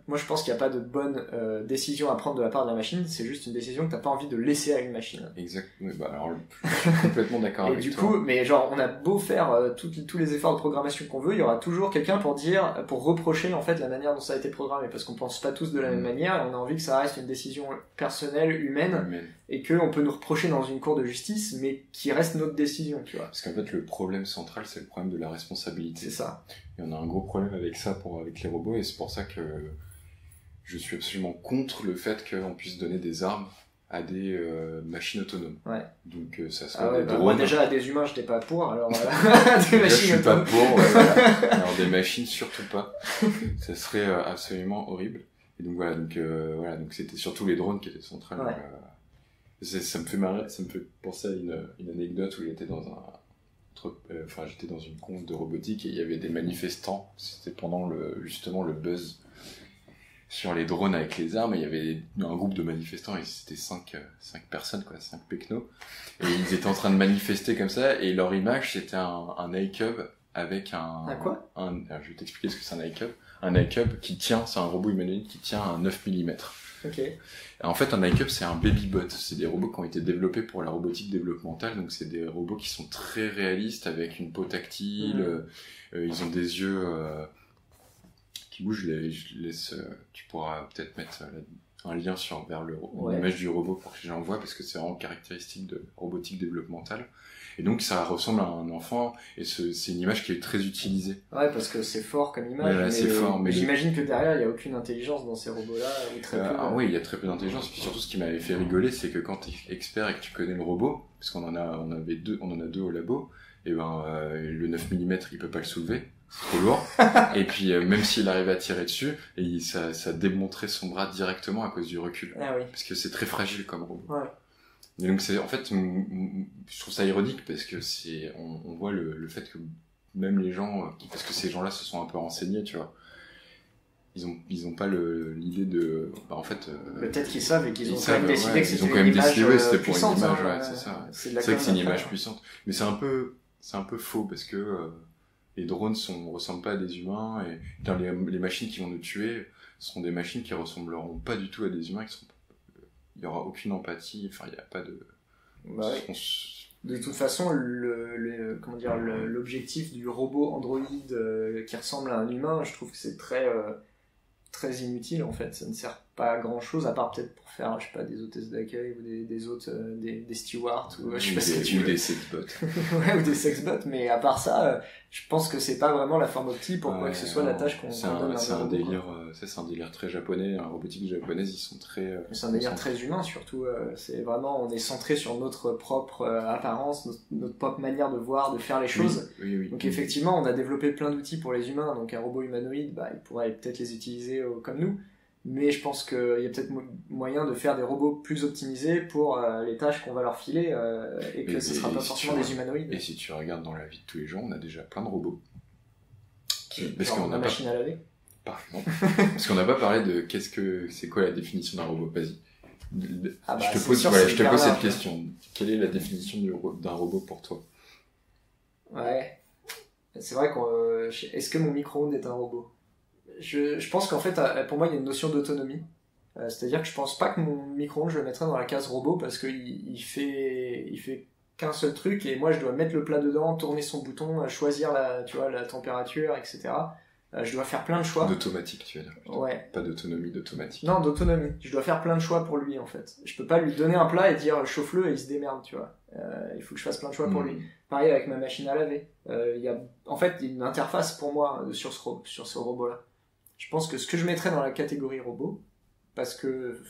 moi je pense qu'il n'y a pas de bonne décision à prendre de la part de la machine. C'est juste une décision que t'as pas envie de laisser à une machine. Exactement. Alors, je suis complètement d'accord avec toi. Et du coup, mais genre, on a beau faire tous les efforts de programmation qu'on veut, il y aura toujours quelqu'un pour reprocher en fait la manière dont ça a été programmé, parce qu'on pense pas tous de la même manière et on a envie que ça reste une décision personnelle, humaine, et qu'on peut nous reprocher dans une cour de justice, mais qui reste notre décision, tu vois. Parce qu'en fait, le problème central, c'est le problème de la responsabilité. C'est ça. Et on a un gros problème avec ça avec les robots, et c'est pour ça que je suis absolument contre le fait qu'on puisse donner des armes à des machines autonomes. Ouais. Donc ça soit des drones. Moi déjà, à des humains, j'étais pas pour, alors des machines je suis autonomes. Pas pour, voilà. Alors des machines, surtout pas. Ça serait absolument horrible. Et donc voilà, donc c'était surtout les drones qui étaient centrales. Ouais. Ça me fait marrer, ça me fait penser à une anecdote où j'étais dans une conf de robotique et il y avait des manifestants. C'était pendant justement le buzz sur les drones avec les armes, et il y avait un groupe de manifestants, et c'était 5 personnes, 5 pecnos, et ils étaient en train de manifester comme ça, et leur image, c'était un iCub avec un quoi? Alors, je vais t'expliquer ce que c'est un iCub. Un iCub qui tient, c'est un robot humanoïde qui tient un 9 mm. Ok. En fait, un iCub, c'est un babybot. C'est des robots qui ont été développés pour la robotique développementale, donc c'est des robots qui sont très réalistes, avec une peau tactile, ils ont des yeux... je laisse, tu pourras peut-être mettre un lien vers l'image du robot pour que les gens voient, parce que c'est vraiment caractéristique de robotique développementale. Et donc ça ressemble à un enfant, et c'est une image qui est très utilisée. Ouais, parce que c'est fort comme image, mais c'est fort, mais j'imagine que derrière il n'y a aucune intelligence dans ces robots-là, ou très peu. Oui, il y a très peu d'intelligence, et puis surtout ce qui m'avait fait rigoler, c'est que quand tu es expert et que tu connais le robot, parce qu'on en a deux au labo, et le 9 mm il peut pas le soulever. C'est trop lourd. Et puis, même s'il arrive à tirer dessus, ça démontrait son bras directement à cause du recul. Ah oui. Parce que c'est très fragile comme robot. Ouais. Et donc, en fait, je trouve ça ironique parce que on voit le fait que même les gens, parce que ces gens-là se sont un peu renseignés, tu vois. Ils ont pas l'idée de, en fait. Peut-être qu'ils savent et qu'ils ont quand même décidé que c'était une image pour une image, c'est ça. C'est vrai que c'est une image puissante. Mais c'est un peu faux parce que, les drones ressemblent pas à des humains, et les machines qui vont nous tuer seront des machines qui ressembleront pas du tout à des humains, il y aura aucune empathie, enfin il y a pas de... Bah oui. De toute façon, l'objectif du robot Android qui ressemble à un humain, je trouve que c'est très inutile en fait. Ça ne sert pas à grand chose, à part peut-être pour faire, je sais pas, des hôtesses d'accueil ou des hôtes, des stewards, ou je sais pas ce que tu veux. Ou des sexbots. Ouais, ou des sexbots, mais à part ça, je pense que c'est pas vraiment la forme optique pour quoi que ce soit la tâche qu'on donne. C'est un délire, c'est un délire très japonais, la robotique japonaise, ils sont très... c'est un délire très humain surtout, c'est vraiment, on est centré sur notre propre apparence, notre propre manière de voir, de faire les choses. Oui. Donc effectivement, on a développé plein d'outils pour les humains, donc un robot humanoïde, il pourrait peut-être les utiliser comme nous, mais je pense qu'il y a peut-être moyen de faire des robots plus optimisés pour les tâches qu'on va leur filer, et que ce sera pas forcément des humanoïdes. Et si tu regardes dans la vie de tous les jours, on a déjà plein de robots. Parce qu'on a une machine à laver. Par exemple. Parce qu'on n'a pas parlé de c'est quoi la définition d'un robot. Vas-y. Je te pose cette question. Quelle est la définition d'un robot pour toi? Ouais. C'est vrai est-ce que mon micro-ondes est un robot? Je pense qu'en fait, pour moi, il y a une notion d'autonomie. C'est-à-dire que je pense pas que mon micro-ondes, je le mettrais dans la case robot, parce qu'il fait qu'un seul truc, et moi je dois mettre le plat dedans, tourner son bouton, choisir la température, etc. Je dois faire plein de choix. D'automatique, tu veux dire. Ouais. Pas d'autonomie, d'automatique. Non, d'autonomie. Je dois faire plein de choix pour lui, en fait. Je peux pas lui donner un plat et dire chauffe-le et il se démerde, tu vois. Il faut que je fasse plein de choix pour lui. Pareil avec ma machine à laver. Il y a en fait une interface pour moi sur ce robot-là. Je pense que ce que je mettrais dans la catégorie robot, parce que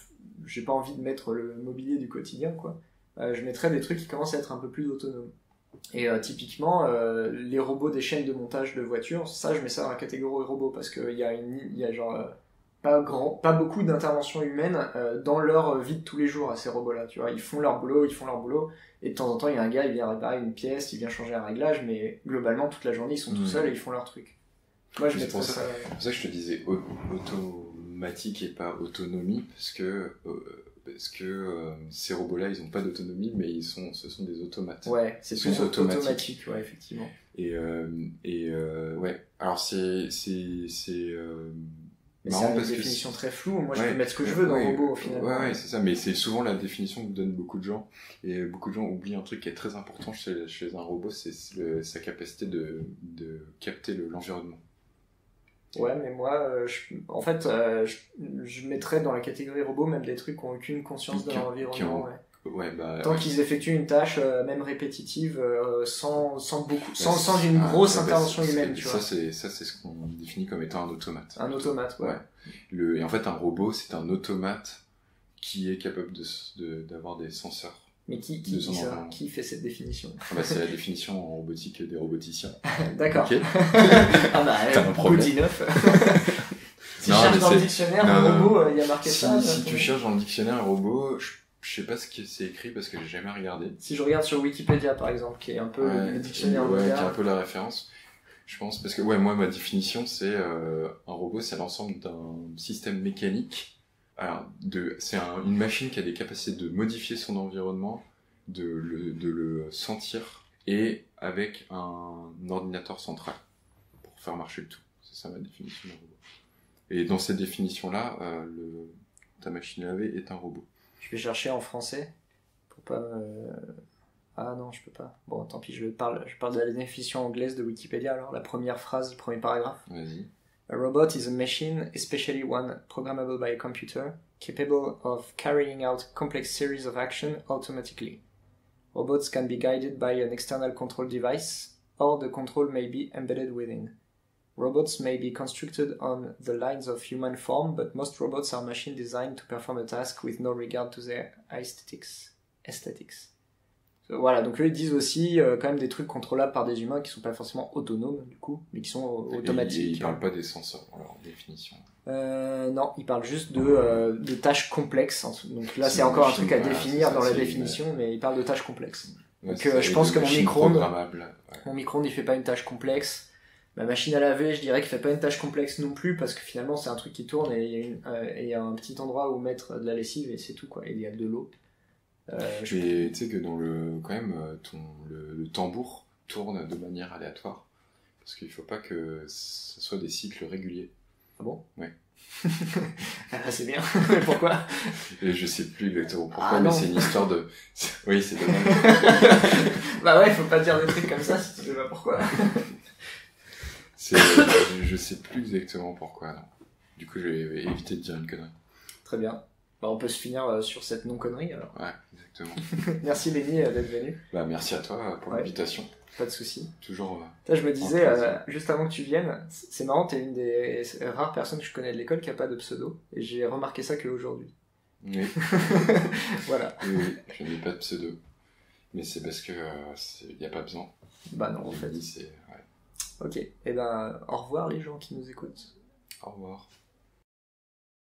j'ai pas envie de mettre le mobilier du quotidien, quoi. Je mettrais des trucs qui commencent à être un peu plus autonomes. Et typiquement, les robots des chaînes de montage de voitures, ça je mets ça dans la catégorie robot, parce qu'il y a genre pas beaucoup d'interventions humaines dans leur vie de tous les jours à ces robots-là. Tu vois, ils font leur boulot, et de temps en temps il y a un gars, il vient réparer une pièce, il vient changer un réglage, mais globalement toute la journée ils sont tout seuls et ils font leur truc. Moi je mettrais ça. C'est pour ça que je te disais automatique et pas autonomie, parce que ces robots-là, ils n'ont pas d'autonomie, mais ce sont des automates. Ouais, c'est plus automatique, ouais, effectivement. Et ouais, alors c'est mais c'est une définition très floue. Moi, je peux mettre ce que je veux dans le robot, au final. Ouais, c'est ça, mais c'est souvent la définition que donnent beaucoup de gens. Et beaucoup de gens oublient un truc qui est très important chez un robot, c'est sa capacité de capter l'environnement. Ouais, mais moi, en fait, je mettrais dans la catégorie robot même des trucs qui ont aucune conscience de leur environnement. Ouais, bah, tant qu'ils effectuent une tâche, même répétitive, sans une grosse intervention humaine, tu vois. Ça, c'est ce qu'on définit comme étant un automate. Un automate, ouais. Et en fait, un robot, c'est un automate qui est capable d'avoir des senseurs. Mais qui dit ça? Qui fait cette définition? C'est la définition en robotique des roboticiens. D'accord. Okay. T'as un problème. Si tu cherches dans le dictionnaire un robot, il y a marqué ça. Si tu cherches dans le dictionnaire un robot, je sais pas ce que c'est écrit parce que j'ai jamais regardé. Si je regarde sur Wikipédia par exemple, qui est un peu le dictionnaire moderne. Qui est un peu la référence. Je pense, parce que moi ma définition c'est un robot, c'est l'ensemble d'un système mécanique. Alors, c'est une machine qui a des capacités de modifier son environnement, de le sentir, et avec un ordinateur central pour faire marcher le tout. C'est ça ma définition d'un robot. Et dans cette définition-là, ta machine à laver est un robot. Je vais chercher en français pour pas. Ah non, je peux pas. Bon, tant pis, je parle de la définition anglaise de Wikipédia. Alors, la première phrase, le premier paragraphe. Vas-y. A robot is a machine, especially one programmable by a computer, capable of carrying out complex series of actions automatically. Robots can be guided by an external control device, or the control may be embedded within. Robots may be constructed on the lines of human form, but most robots are machines designed to perform a task with no regard to their aesthetics. Voilà, donc eux ils disent aussi quand même des trucs contrôlables par des humains qui sont pas forcément autonomes du coup, mais qui sont automatiques. Et ils parlent pas des senseurs dans leur définition. Non, ils parlent juste de tâches complexes. Donc là c'est encore un truc à définir dans la définition, mais ils parlent de tâches complexes. Ouais, donc je pense que mon micro-ondes il fait pas une tâche complexe. Ma machine à laver, je dirais qu'il fait pas une tâche complexe non plus, parce que finalement c'est un truc qui tourne et il y a un petit endroit où mettre de la lessive et c'est tout quoi, et il y a de l'eau. Et tu sais que dans le tambour tourne de manière aléatoire, parce qu'il faut pas que ce soit des cycles réguliers. Ah bon? Ouais. C'est bien. Mais pourquoi? Et je sais plus exactement pourquoi, mais c'est une histoire de... Oui, c'est dommage. Bah ouais, faut pas dire des trucs comme ça si tu sais pas pourquoi. Je sais plus exactement pourquoi. Non. Du coup, je vais éviter de dire une connerie. Très bien. Bah, on peut se finir sur cette non-connerie alors. Ouais, exactement. Merci Lenny d'être venu. Bah, merci à toi pour l'invitation. Pas de soucis. Toujours. Je me disais, juste avant que tu viennes, c'est marrant, t'es une des rares personnes que je connais de l'école qui a pas de pseudo. Et j'ai remarqué ça qu'aujourd'hui. Oui. Voilà. Oui, je n'ai pas de pseudo. Mais c'est parce que y a pas besoin. Bah non, en fait. Ouais. Ok. Et ben, au revoir les gens qui nous écoutent. Au revoir.